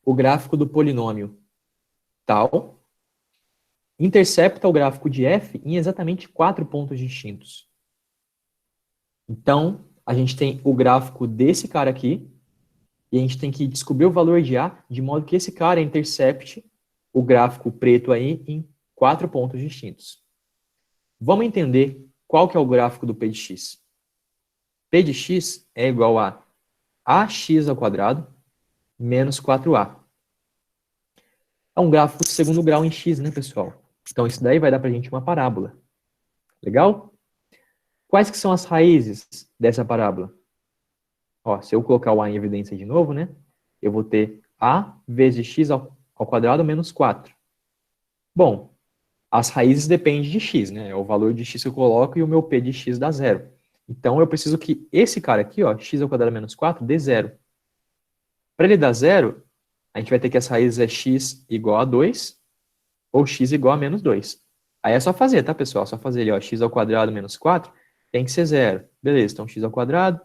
o gráfico do polinômio tal intercepta o gráfico de f em exatamente 4 pontos distintos. Então, a gente tem o gráfico desse cara aqui, e a gente tem que descobrir o valor de A, de modo que esse cara intercepte o gráfico preto aí em 4 pontos distintos. Vamos entender qual que é o gráfico do P de x. P de x é igual a ax ao quadrado menos 4a. É um gráfico de segundo grau em x, né, pessoal? Então, isso daí vai dar pra gente uma parábola. Legal? Quais que são as raízes dessa parábola? Ó, se eu colocar o a em evidência de novo, né? Eu vou ter a vezes x ao quadrado menos 4. Bom, as raízes dependem de x, né? É o valor de x que eu coloco e o meu p de x dá zero. Então, eu preciso que esse cara aqui, ó, x ao quadrado menos 4, dê zero. Para ele dar zero, a gente vai ter que as raízes é x igual a 2 ou x igual a menos 2. Aí é só fazer, tá, pessoal? É só fazer ali, ó, x ao quadrado menos 4 tem que ser zero. Beleza, então x ao quadrado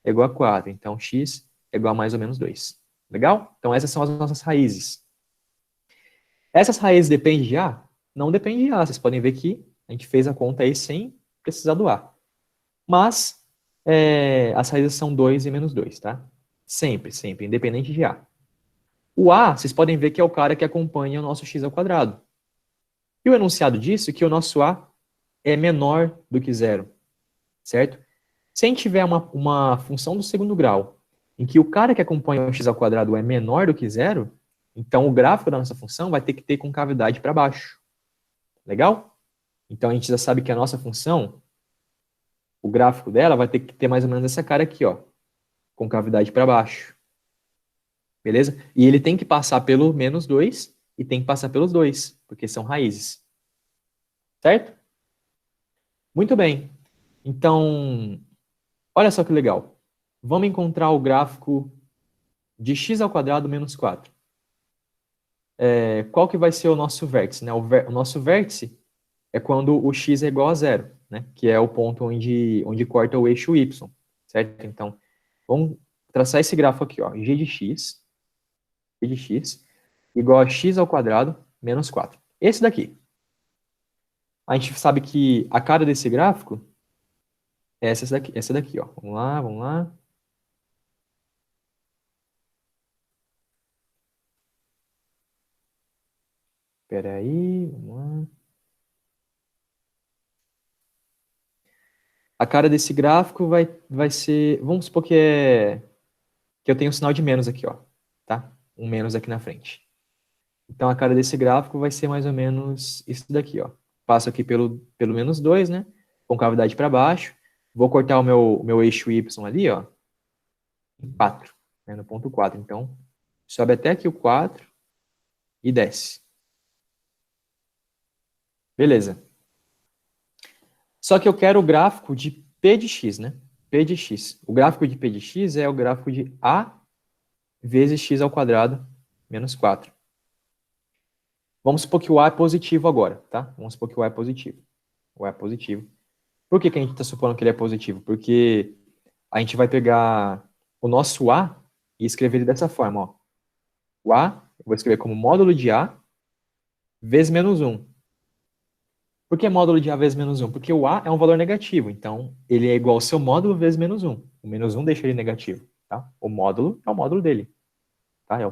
é igual a 4. Então x é igual a mais ou menos 2. Legal? Então essas são as nossas raízes. Essas raízes dependem de A? Não depende de A. Vocês podem ver que a gente fez a conta aí sem precisar do A. Mas as raízes são 2 e menos 2, tá? Sempre, sempre, independente de A. O A, vocês podem ver que é o cara que acompanha o nosso x ao quadrado. E o enunciado disso é que o nosso A é menor do que zero, certo? Se a gente tiver uma função do segundo grau, em que o cara que acompanha o x ao quadrado é menor do que zero, então o gráfico da nossa função vai ter que ter concavidade para baixo. Legal? Então a gente já sabe que a nossa função, o gráfico dela vai ter que ter mais ou menos essa cara aqui, ó, concavidade para baixo. Beleza? E ele tem que passar pelo menos 2 e tem que passar pelos 2, porque são raízes. Certo? Muito bem. Então, olha só que legal. Vamos encontrar o gráfico de x ao quadrado menos 4. Qual que vai ser o nosso vértice? Né? O nosso vértice é quando o x é igual a zero, né? Que é o ponto onde corta o eixo y. Certo? Então, vamos traçar esse gráfico aqui, ó. G de x igual a x ao quadrado menos 4. Esse daqui. A gente sabe que a cara desse gráfico é essa daqui, ó. Vamos lá, vamos lá. Espera aí, vamos lá. A cara desse gráfico vai ser, vamos supor que eu tenho um sinal de menos aqui, ó, tá? Um menos aqui na frente. Então a cara desse gráfico vai ser mais ou menos isso daqui, ó. Passo aqui pelo menos 2, né? Concavidade para baixo. Vou cortar o meu eixo y ali, ó, em 4, né, no ponto 4. Então, sobe até aqui o 4 e desce. Beleza. Só que eu quero o gráfico de P de x, né? P de x. O gráfico de P de x é o gráfico de A vezes x ao quadrado menos 4. Vamos supor que o A é positivo agora, tá? Vamos supor que o A é positivo. O A é positivo. Por que a gente está supondo que ele é positivo? Porque a gente vai pegar o nosso A e escrever ele dessa forma, ó. O A, eu vou escrever como módulo de A vezes menos 1. Por que módulo de A vezes menos 1? Porque o A é um valor negativo, então ele é igual ao seu módulo vezes menos 1. O menos 1 deixa ele negativo, tá? O módulo é o módulo dele, tá? É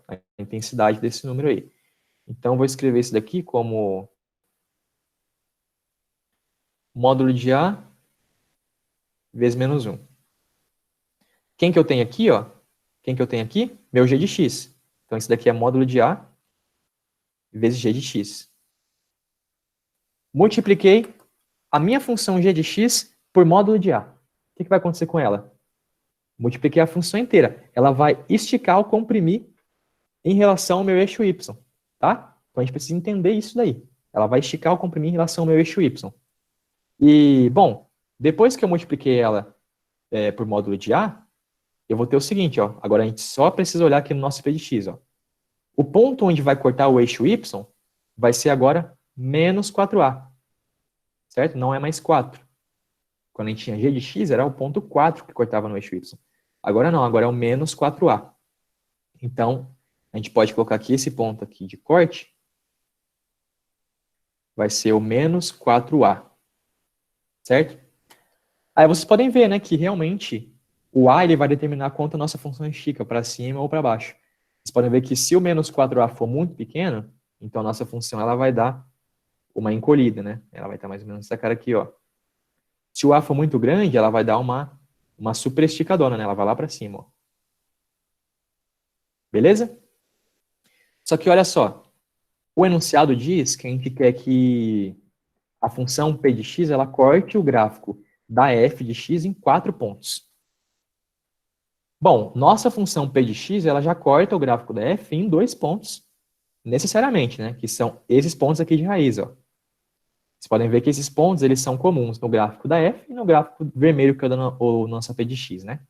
a intensidade desse número aí. Então, vou escrever isso daqui como módulo de A vezes menos 1. Quem que eu tenho aqui, ó? Quem que eu tenho aqui? Meu g de x. Então, isso daqui é módulo de A vezes g de x. Multipliquei a minha função g de x por módulo de A. O que vai acontecer com ela? Multipliquei a função inteira. Ela vai esticar ou comprimir em relação ao meu eixo y, tá? Então, a gente precisa entender isso daí. Ela vai esticar ou comprimir em relação ao meu eixo y. E, bom, depois que eu multipliquei ela por módulo de A, eu vou ter o seguinte, ó. Agora a gente só precisa olhar aqui no nosso p de x, ó. O ponto onde vai cortar o eixo y vai ser agora menos 4a, certo? Não é mais 4. Quando a gente tinha g de x, era o ponto 4 que cortava no eixo y. Agora não, agora é o menos 4a. Então, a gente pode colocar aqui esse ponto aqui de corte, vai ser o menos 4a, certo? Aí vocês podem ver, né, que realmente o a ele vai determinar quanto a nossa função estica, para cima ou para baixo. Vocês podem ver que se o menos 4a for muito pequeno, então a nossa função ela vai dar uma encolhida, né? Ela vai estar mais ou menos essa cara aqui, ó. Se o a for muito grande, ela vai dar uma super esticadona, né? Ela vai lá para cima, ó. Beleza? Só que olha só, o enunciado diz que a gente quer que a função p de x ela corte o gráfico da f de x em 4 pontos. Bom, nossa função p de x ela já corta o gráfico da f em 2 pontos, necessariamente, né? Que são esses pontos aqui de raiz, ó. Vocês podem ver que esses pontos eles são comuns no gráfico da f e no gráfico vermelho que é o nosso p de x, né?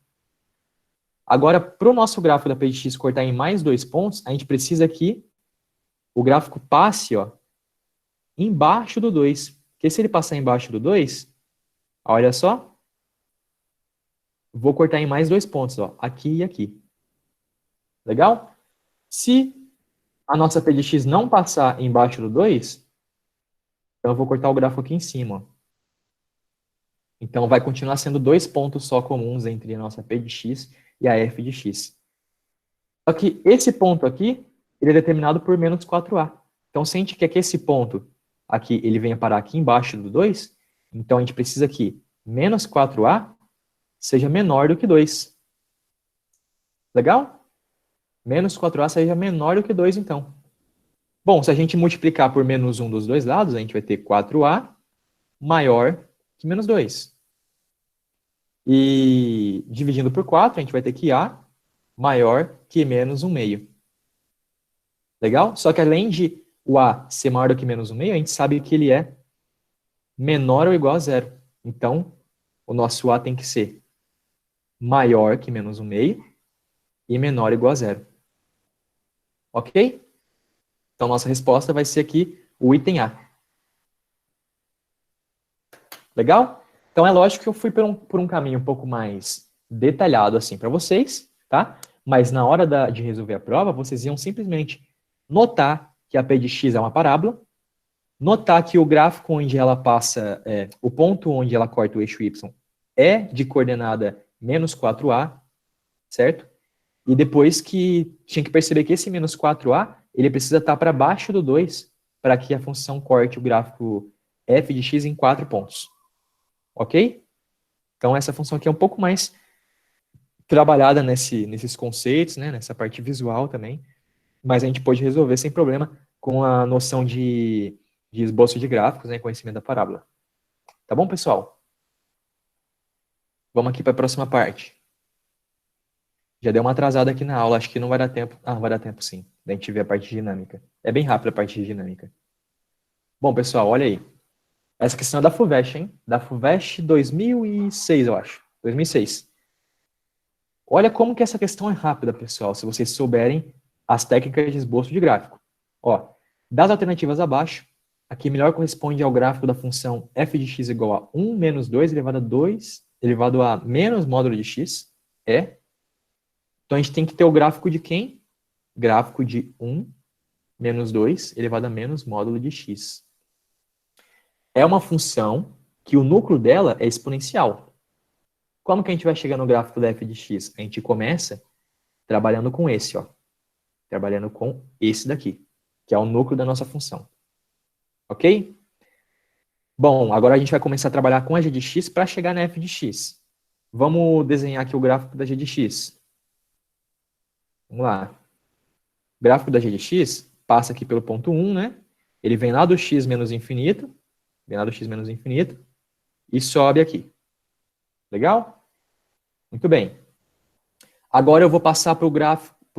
Agora, para o nosso gráfico da p de x cortar em mais 2 pontos, a gente precisa que o gráfico passe, ó, embaixo do 2. Porque se ele passar embaixo do 2, olha só, vou cortar em mais 2 pontos, ó, aqui e aqui. Legal? Se a nossa p de x não passar embaixo do 2, então eu vou cortar o gráfico aqui em cima, ó. Então vai continuar sendo 2 pontos só comuns entre a nossa p de x e a f de x. Só que esse ponto aqui, ele é determinado por menos 4a. Então, se a gente quer que esse ponto aqui, ele venha parar aqui embaixo do 2, então a gente precisa que menos 4a seja menor do que 2. Legal? Menos 4a seja menor do que 2, então. Bom, se a gente multiplicar por menos 1 dos dois lados, a gente vai ter 4a maior que menos 2. E dividindo por 4, a gente vai ter que a maior que menos 1 meio. Legal? Só que além de o a ser maior do que menos 1 meio, a gente sabe que ele é menor ou igual a zero. Então, o nosso a tem que ser maior que menos 1 meio e menor ou igual a zero. Ok? Então, nossa resposta vai ser aqui o item A. Legal? Então, é lógico que eu fui por um caminho um pouco mais detalhado assim para vocês, tá? Mas na hora de resolver a prova, vocês iam simplesmente notar que a p de x é uma parábola, notar que o gráfico onde ela passa, o ponto onde ela corta o eixo y é de coordenada menos 4a, certo? E depois que tinha que perceber que esse menos 4a, ele precisa estar para baixo do 2 para que a função corte o gráfico f de x em 4 pontos. Ok? Então essa função aqui é um pouco mais trabalhada nesses conceitos, né, nessa parte visual também, mas a gente pode resolver sem problema com a noção de esboço de gráficos, né, conhecimento da parábola. Tá bom, pessoal? Vamos aqui para a próxima parte. Já deu uma atrasada aqui na aula, acho que não vai dar tempo. Ah, vai dar tempo sim, da gente ver a parte dinâmica. É bem rápida a parte dinâmica. Bom, pessoal, olha aí. Essa questão é da FUVEST, hein? Da FUVEST 2006, eu acho. 2006. Olha como que essa questão é rápida, pessoal, se vocês souberem as técnicas de esboço de gráfico. Ó, das alternativas abaixo, a que melhor corresponde ao gráfico da função f de x igual a 1 menos 2 elevado a 2 elevado a menos módulo de x é. Então a gente tem que ter o gráfico de quem? Gráfico de 1 menos 2 elevado a menos módulo de x. É uma função que o núcleo dela é exponencial. Como que a gente vai chegar no gráfico da f de x? A gente começa trabalhando com esse, ó. Trabalhando com esse daqui, que é o núcleo da nossa função. Ok? Bom, agora a gente vai começar a trabalhar com a g de x para chegar na f de x. Vamos desenhar aqui o gráfico da g de x. Vamos lá. O gráfico da g de x passa aqui pelo ponto 1, né? Ele vem lá do x menos infinito, e sobe aqui. Legal? Muito bem. Agora eu vou passar para o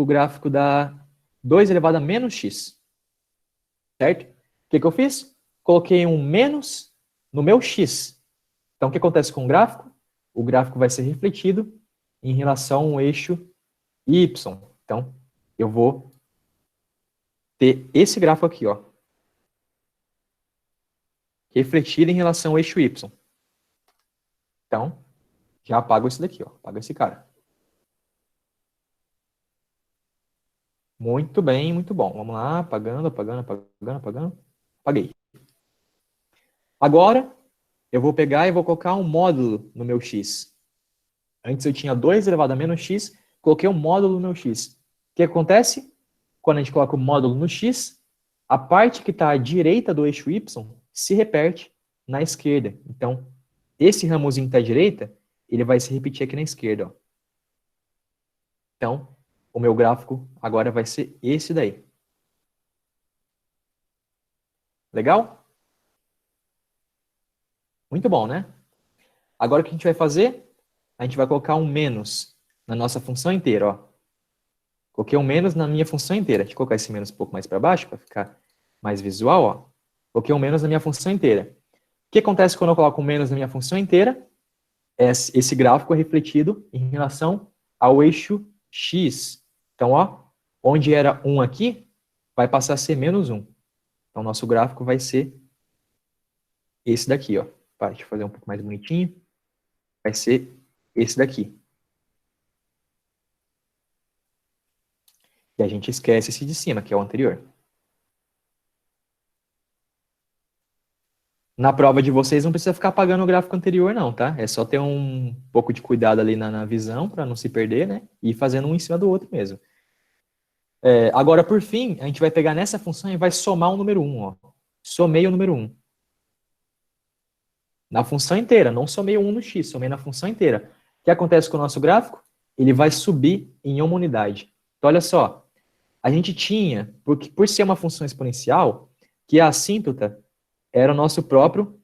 gráfico da 2 elevado a menos x. Certo? O que eu fiz? Coloquei um menos no meu x. Então, o que acontece com o gráfico? O gráfico vai ser refletido em relação ao eixo y. Então, eu vou ter esse gráfico aqui, ó, refletido em relação ao eixo y. Então, já apago esse daqui, ó, apago esse cara. Muito bem, muito bom. Vamos lá, apagando. Apaguei. Agora, eu vou pegar e vou colocar um módulo no meu x. Antes eu tinha 2 elevado a menos x, coloquei um módulo no meu x. O que acontece? Quando a gente coloca o módulo no x, a parte que está à direita do eixo y se repete na esquerda. Então, esse ramozinho que está à direita, ele vai se repetir aqui na esquerda. Ó. Então, o meu gráfico agora vai ser esse daí. Legal? Muito bom, né? Agora o que a gente vai fazer? A gente vai colocar um menos na nossa função inteira. Ó. Coloquei um menos na minha função inteira. Deixa eu colocar esse menos um pouco mais para baixo, para ficar mais visual. Ó. Coloquei um menos na minha função inteira. O que acontece quando eu coloco um menos na minha função inteira? Esse gráfico é refletido em relação ao eixo x. Então, ó, onde era 1 aqui, vai passar a ser menos 1. Então, nosso gráfico vai ser esse daqui, ó. Deixa eu fazer um pouco mais bonitinho. Vai ser esse daqui. E a gente esquece esse de cima, que é o anterior. Na prova de vocês não precisa ficar apagando o gráfico anterior, não, tá? É só ter um pouco de cuidado ali na visão, para não se perder, né? E ir fazendo um em cima do outro mesmo. Agora, por fim, a gente vai pegar nessa função e vai somar o número 1, ó. Somei o número 1. Na função inteira, não somei o 1 no x, somei na função inteira. O que acontece com o nosso gráfico? Ele vai subir em uma unidade. Então, olha só. A gente tinha, por ser uma função exponencial, que a assíntota era o nosso próprio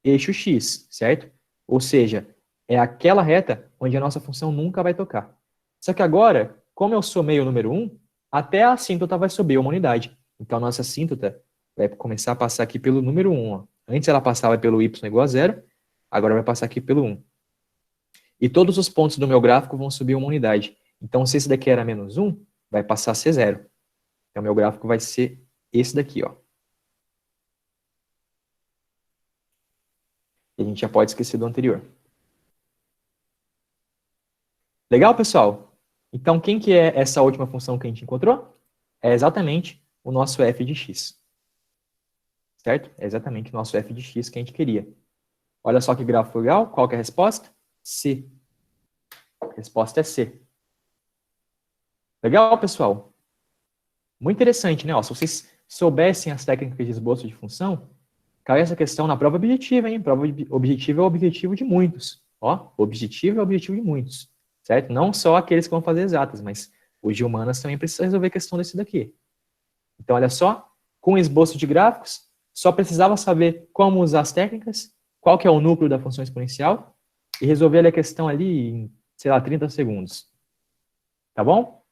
eixo x, certo? Ou seja, é aquela reta onde a nossa função nunca vai tocar. Só que agora, como eu somei o número 1, até a assíntota vai subir uma unidade. Então, a nossa assíntota vai começar a passar aqui pelo número 1. Ó. Antes ela passava pelo y igual a 0, agora vai passar aqui pelo 1. E todos os pontos do meu gráfico vão subir uma unidade. Então, se esse daqui era menos 1, vai passar a ser 0. Então, meu gráfico vai ser esse daqui, ó. E a gente já pode esquecer do anterior. Legal, pessoal? Então, quem que é essa última função que a gente encontrou? É exatamente o nosso f de x. Certo? É exatamente o nosso f de x que a gente queria. Olha só que gráfico legal. Qual que é a resposta? C. A resposta é C. Legal, pessoal? Muito interessante, né? Ó, se vocês soubessem as técnicas de esboço de função, cai essa questão na prova objetiva, hein? Prova objetiva é o objetivo de muitos. Ó, objetivo é o objetivo de muitos. Certo? Não só aqueles que vão fazer exatas, mas os de humanas também precisam resolver a questão desse daqui. Então, olha só, com esboço de gráficos, só precisava saber como usar as técnicas, qual que é o núcleo da função exponencial, e resolver a questão ali em, sei lá, 30 segundos. Tá bom?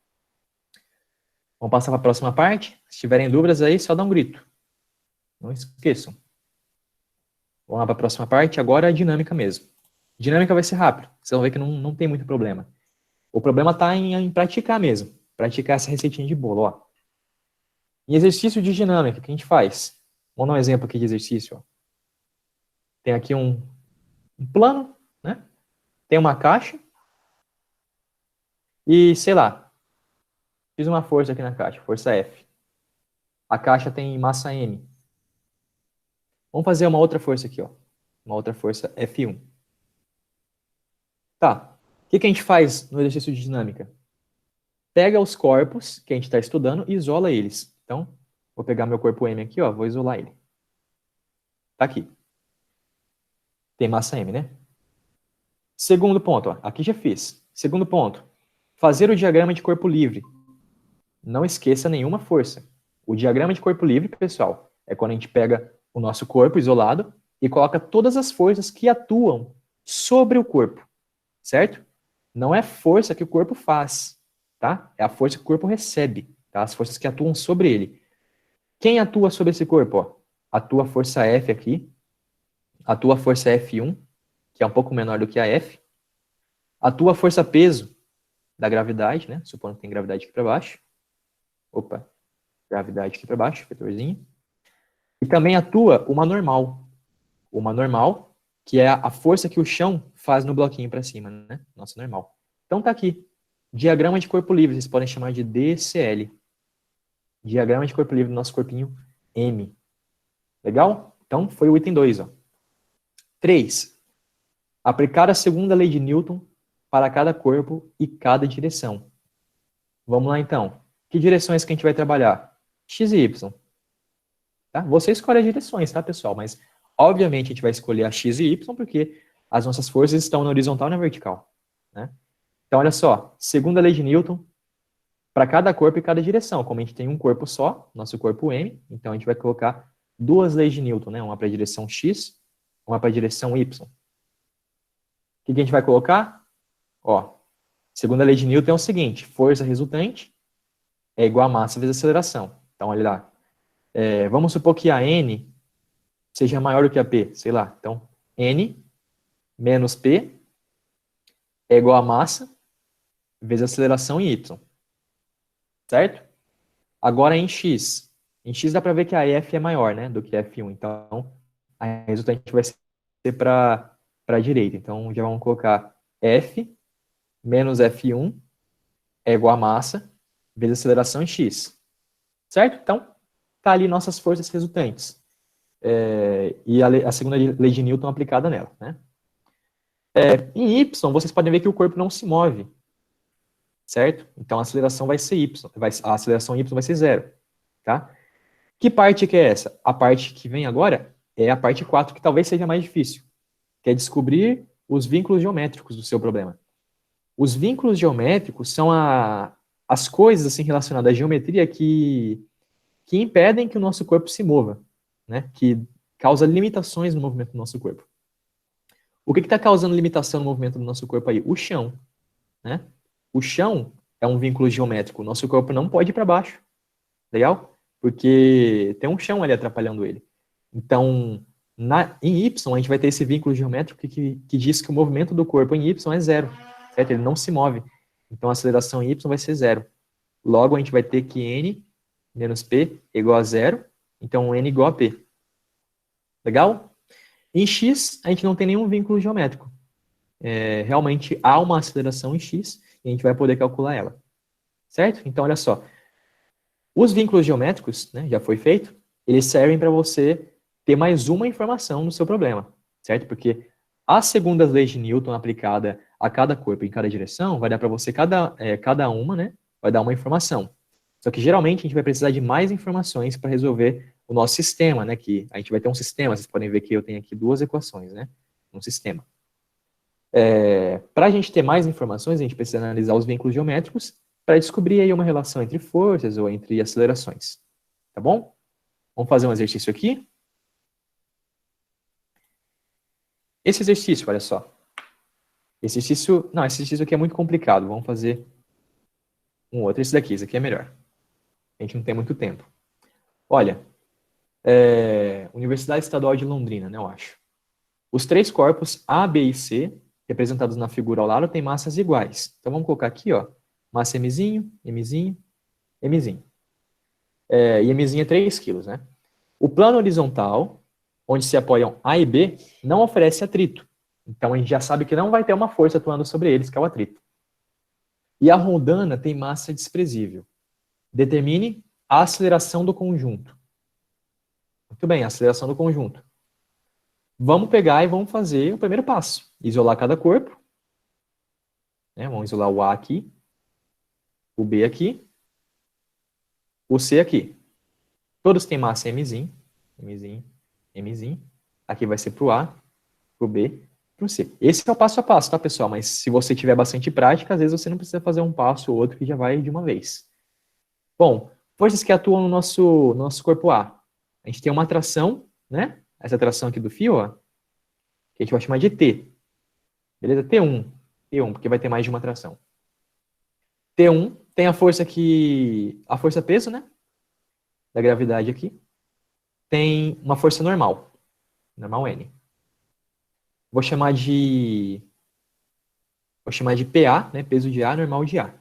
Vamos passar para a próxima parte. Se tiverem dúvidas aí, só dá um grito. Não esqueçam. Vamos lá para a próxima parte. Agora é a dinâmica mesmo. Dinâmica vai ser rápido. Vocês vão ver que não tem muito problema. O problema está em praticar mesmo. Praticar essa receitinha de bolo, ó. Em exercício de dinâmica, o que a gente faz? Vamos dar um exemplo aqui de exercício. Ó. Tem aqui um plano, né? Tem uma caixa. E, sei lá, fiz uma força aqui na caixa, força F. A caixa tem massa M. Vamos fazer uma outra força aqui, ó. Uma outra força F1. Tá. O que a gente faz no exercício de dinâmica? Pega os corpos que a gente está estudando e isola eles. Então, vou pegar meu corpo M aqui, ó, vou isolar ele. Tá aqui. Tem massa M, né? Segundo ponto, ó, aqui já fiz. Segundo ponto, fazer o diagrama de corpo livre. não esqueça nenhuma força. O diagrama de corpo livre, pessoal, é quando a gente pega o nosso corpo isolado e coloca todas as forças que atuam sobre o corpo, certo? Não é força que o corpo faz, tá? É a força que o corpo recebe, tá? As forças que atuam sobre ele. Quem atua sobre esse corpo? Ó? Atua a força F aqui, atua a força F1, que é um pouco menor do que a F, atua a força peso da gravidade, né? Supondo que tem gravidade aqui para baixo. Opa, gravidade aqui para baixo, vetorzinho. E também atua uma normal. Uma normal, que é a força que o chão faz no bloquinho para cima, né? Nossa normal. Então tá aqui. Diagrama de corpo livre, vocês podem chamar de DCL. Diagrama de corpo livre do nosso corpinho M. Legal? Então foi o item 2. 3. Aplicar a segunda lei de Newton para cada corpo e cada direção. Vamos lá então. Que direções que a gente vai trabalhar? X e Y. Tá? Você escolhe as direções, tá, pessoal? Mas, obviamente, a gente vai escolher a X e Y porque as nossas forças estão na horizontal e na vertical. Né? Então, olha só. Segunda lei de Newton para cada corpo e cada direção. Como a gente tem um corpo só, nosso corpo M, então a gente vai colocar duas leis de Newton, né? Uma para a direção X, uma para a direção Y. O que a gente vai colocar? Ó, segunda lei de Newton é o seguinte, força resultante é igual a massa vezes aceleração. Então, olha lá. Vamos supor que a N seja maior do que a P, sei lá. Então, N menos P é igual a massa vezes aceleração em Y. Certo? Agora em X. Em X dá para ver que a F é maior, né, do que a F1. Então, a resultante vai ser para a direita. Então, já vamos colocar F menos F1 é igual a massa vezes aceleração em X. Certo? Então, tá ali nossas forças resultantes. E a segunda lei de Newton aplicada nela. Né? Em Y, vocês podem ver que o corpo não se move. Certo? Então, a aceleração vai ser Y. A aceleração Y vai ser zero. Tá? Que parte que é essa? A parte que vem agora é a parte 4, que talvez seja mais difícil, que é descobrir os vínculos geométricos do seu problema. Os vínculos geométricos são as coisas assim, relacionadas à geometria que impedem que o nosso corpo se mova, né? Que causa limitações no movimento do nosso corpo. O que está causando limitação no movimento do nosso corpo aí? O chão. Né? O chão é um vínculo geométrico. O nosso corpo não pode ir para baixo. Legal? Porque tem um chão ali atrapalhando ele. Então, em Y, a gente vai ter esse vínculo geométrico que diz que o movimento do corpo em Y é zero. Certo? Ele não se move. Então, a aceleração em Y vai ser zero. Logo, a gente vai ter que N menos P igual a zero. Então, N igual a P. Legal? Em X, a gente não tem nenhum vínculo geométrico. Realmente, há uma aceleração em X e a gente vai poder calcular ela. Certo? Então, olha só. Os vínculos geométricos, né, já foi feito, eles servem para você ter mais uma informação no seu problema, certo? Porque a segunda lei de Newton aplicada a cada corpo em cada direção vai dar para você cada uma, né, vai dar uma informação. Só que geralmente a gente vai precisar de mais informações para resolver o nosso sistema, né, que a gente vai ter um sistema, vocês podem ver que eu tenho aqui duas equações, né, um sistema. Para a gente ter mais informações, a gente precisa analisar os vínculos geométricos para descobrir aí uma relação entre forças ou entre acelerações. Tá bom? Vamos fazer um exercício aqui. Esse exercício, olha só. Esse exercício aqui é muito complicado. Vamos fazer um outro. Esse aqui é melhor. A gente não tem muito tempo. Olha, Universidade Estadual de Londrina, né, eu acho. Os três corpos A, B e C, representados na figura ao lado, têm massas iguais. Então vamos colocar aqui, ó, massa Mzinho, Mzinho, Mzinho. E Mzinho é 3 quilos, né? O plano horizontal, onde se apoiam A e B, não oferece atrito. Então a gente já sabe que não vai ter uma força atuando sobre eles, que é o atrito. E a rondana tem massa desprezível. Determine a aceleração do conjunto. Muito bem, a aceleração do conjunto. Vamos pegar e vamos fazer o primeiro passo. Isolar cada corpo. Né? Vamos isolar o A aqui, o B aqui, o C aqui. Todos têm massa Mzinho, Mzinho, Mzinho. Aqui vai ser para o A, para o B, para o C. Esse é o passo a passo, tá, pessoal? Mas se você tiver bastante prática, às vezes você não precisa fazer um passo ou outro que já vai de uma vez. Bom, forças que atuam no nosso corpo A. A gente tem uma atração, né? Essa atração aqui do fio, ó, que a gente vai chamar de T. Beleza? T1, porque vai ter mais de uma atração. T1 tem a força a força peso, né? Da gravidade aqui. Tem uma força normal. Normal N. Vou chamar de PA, né? Peso de A, normal de A.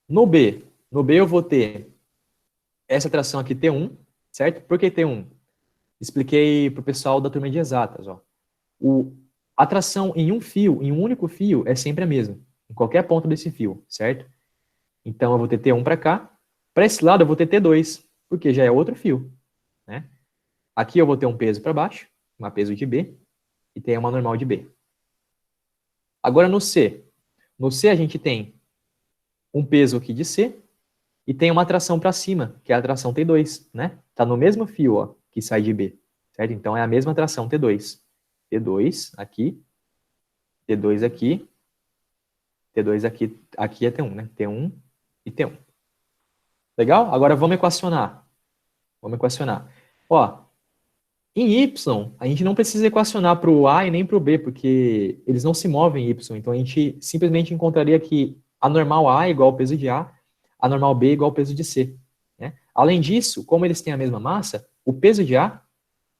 No B eu vou ter essa atração aqui T1, certo? Por que T1? Expliquei para o pessoal da turma de exatas, ó. A atração em um único fio, é sempre a mesma, em qualquer ponto desse fio, certo? Então eu vou ter T1 para cá. Para esse lado eu vou ter T2, porque já é outro fio, né? Aqui eu vou ter um peso para baixo, uma peso de B, e tem uma normal de B. Agora no C. No C a gente tem um peso aqui de C e tem uma atração para cima, que é a atração T2, né? Tá no mesmo fio, ó, que sai de B, certo? Então é a mesma atração T2. T2 aqui, T2 aqui, T2 aqui, aqui é T1, né? T1 e T1. Legal? Agora vamos equacionar. Vamos equacionar. Ó, em Y, a gente não precisa equacionar para o A e nem para o B, porque eles não se movem em Y. Então a gente simplesmente encontraria que a normal A é igual ao peso de a normal B é igual ao peso de C. Né? Além disso, como eles têm a mesma massa, o peso de A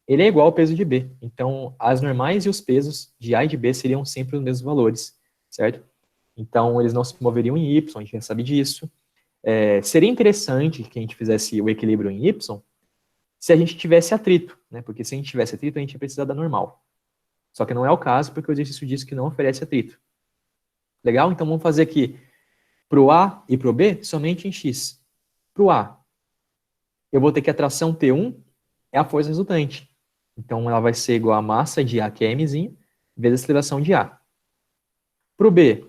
ele é igual ao peso de B. Então, as normais e os pesos de A e de B seriam sempre os mesmos valores, certo? Então, eles não se moveriam em Y, a gente já sabe disso. Seria interessante que a gente fizesse o equilíbrio em Y se a gente tivesse atrito, né? Porque se a gente tivesse atrito, a gente ia precisar da normal. Só que não é o caso, porque o exercício diz que não oferece atrito. Legal? Então, vamos fazer aqui para o A e para o B somente em X. Para o A, eu vou ter que a tração T1 é a força resultante. Então, ela vai ser igual a massa de A, que é Mzinho, vezes a aceleração de A. Para o B,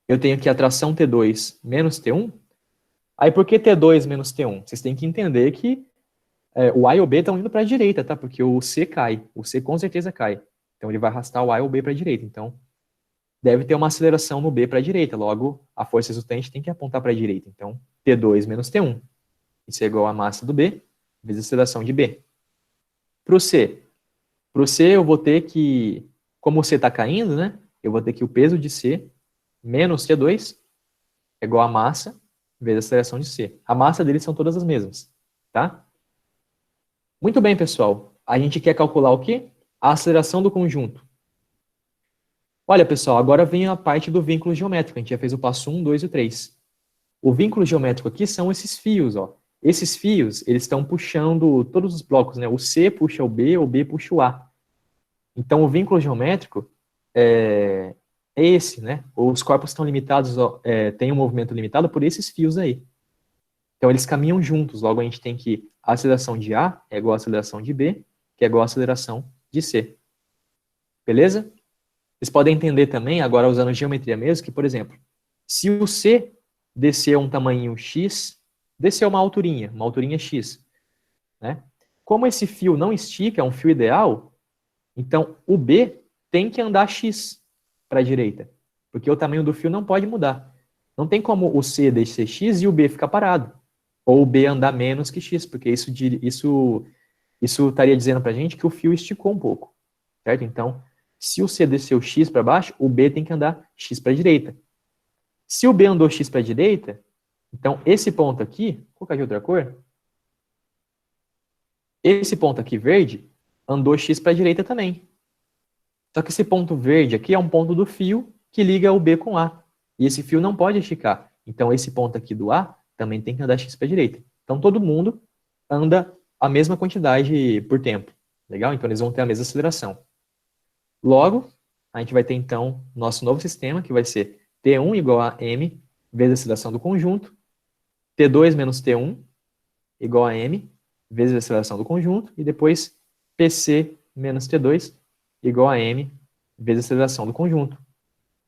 eu tenho aqui a tração T2 menos T1. Aí, por que T2 menos T1? Vocês têm que entender que o A e o B estão indo para a direita, tá? Porque o C cai. O C com certeza cai. Então, ele vai arrastar o A e o B para a direita. Então, deve ter uma aceleração no B para a direita. Logo, a força resultante tem que apontar para a direita. Então, T2 menos T1. Isso é igual a massa do B vezes a aceleração de B. Para o C, eu vou ter que, como o C está caindo, né? Eu vou ter que o peso de C menos T2 é igual a massa vezes a aceleração de C. A massa deles são todas as mesmas, tá? Muito bem, pessoal. A gente quer calcular o quê? A aceleração do conjunto. Olha, pessoal, agora vem a parte do vínculo geométrico. A gente já fez o passo 1, 2 e 3. O vínculo geométrico aqui são esses fios, ó. Esses fios, eles estão puxando todos os blocos, né? O C puxa o B puxa o A. Então, o vínculo geométrico é esse, né? Os corpos estão limitados, têm um movimento limitado por esses fios aí. Então, eles caminham juntos. Logo, a gente tem que a aceleração de A é igual à aceleração de B, que é igual à aceleração de C. Beleza? Vocês podem entender também, agora usando geometria mesmo, que, por exemplo, se o C descer um tamanho X, descer uma alturinha X, né? Como esse fio não estica, é um fio ideal, então o B tem que andar X para a direita, porque o tamanho do fio não pode mudar. Não tem como o C descer X e o B ficar parado, ou o B andar menos que X, porque isso estaria dizendo para a gente que o fio esticou um pouco, certo? Então, se o C desceu X para baixo, o B tem que andar X para a direita. Se o B andou X para a direita, então esse ponto aqui, vou colocar de outra cor, esse ponto aqui verde andou X para a direita também. Só que esse ponto verde aqui é um ponto do fio que liga o B com A. E esse fio não pode esticar. Então esse ponto aqui do A também tem que andar X para a direita. Então todo mundo anda a mesma quantidade por tempo. Legal? Então eles vão ter a mesma aceleração. Logo, a gente vai ter então nosso novo sistema, que vai ser T1 igual a M vezes a aceleração do conjunto, T2 menos T1 igual a M vezes a aceleração do conjunto, e depois PC menos T2 igual a M vezes a aceleração do conjunto.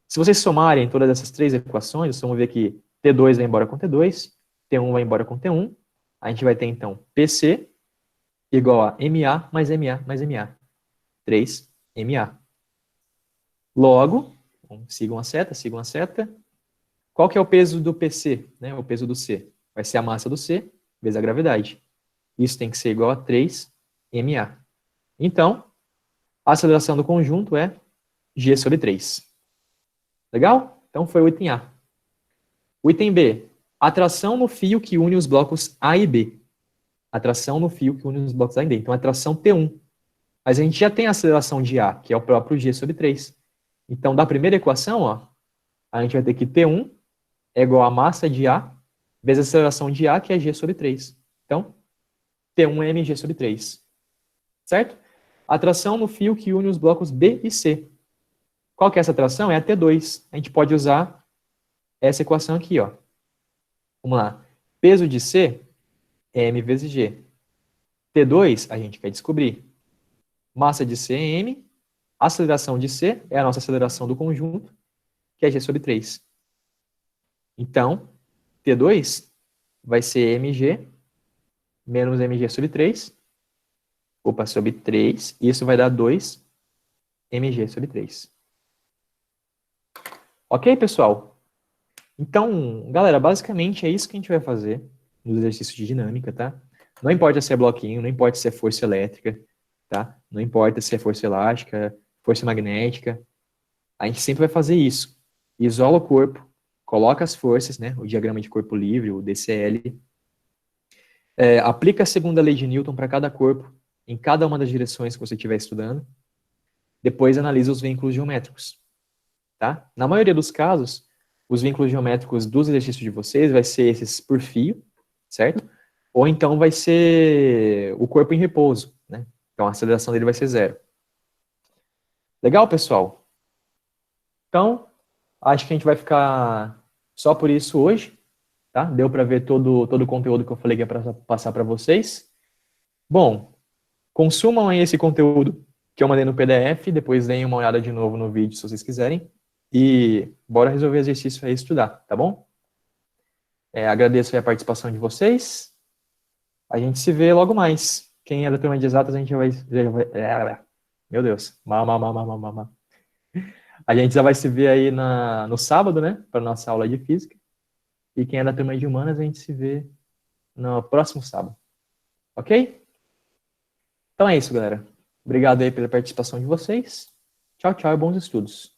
Se vocês somarem todas essas três equações, vocês vão ver que T2 vai embora com T2, T1 vai embora com T1, a gente vai ter então PC igual a MA mais MA mais MA, 3MA. Logo, sigam a seta. Qual que é o peso do PC, né? O peso do C? vai ser a massa do C vezes a gravidade. Isso tem que ser igual a 3ma. Então, a aceleração do conjunto é g sobre 3. Legal? Então foi o item A. O item B, atração no fio que une os blocos A e B. Atração no fio que une os blocos A e B. Então, atração T1. Mas a gente já tem a aceleração de A, que é o próprio g sobre 3. Então, da primeira equação, ó, a gente vai ter que T1 é igual a massa de A vezes a aceleração de A, que é g sobre 3. Então, T1 é mg sobre 3. Certo? Atração no fio que une os blocos B e C. Qual que é essa atração? É a T2. A gente pode usar essa equação aqui, ó. Vamos lá. Peso de C é m vezes g. T2, a gente quer descobrir. Massa de C é m. Aceleração de C é a nossa aceleração do conjunto, que é g sobre 3. Então, T2 vai ser mg menos mg sobre 3. Opa, sobre 3. Isso vai dar 2 mg sobre 3. Ok, pessoal? Então, galera, basicamente é isso que a gente vai fazer nos exercícios de dinâmica, tá? Não importa se é bloquinho, não importa se é força elétrica, tá? Não importa se é força elástica, força magnética. A gente sempre vai fazer isso. Isola o corpo, coloca as forças, né? O diagrama de corpo livre, o DCL. Aplica a segunda lei de Newton para cada corpo, em cada uma das direções que você estiver estudando. Depois analisa os vínculos geométricos, tá? Na maioria dos casos, os vínculos geométricos dos exercícios de vocês vai ser esses por fio, certo? Ou então vai ser o corpo em repouso, né? Então a aceleração dele vai ser 0. Legal, pessoal? Então, acho que a gente vai ficar só por isso hoje, tá? Deu para ver todo o conteúdo que eu falei que é para passar para vocês. Bom, consumam aí esse conteúdo que eu mandei no PDF, depois deem uma olhada de novo no vídeo se vocês quiserem. E bora resolver exercício aí e estudar, tá bom? Agradeço aí a participação de vocês. A gente se vê logo mais. Quem é da turma de exatas, a gente já vai... Meu Deus. A gente já vai se ver aí no sábado, né? Para nossa aula de física. E quem é da turma de humanas, a gente se vê no próximo sábado. Ok? Então é isso, galera. Obrigado aí pela participação de vocês. Tchau, tchau e bons estudos.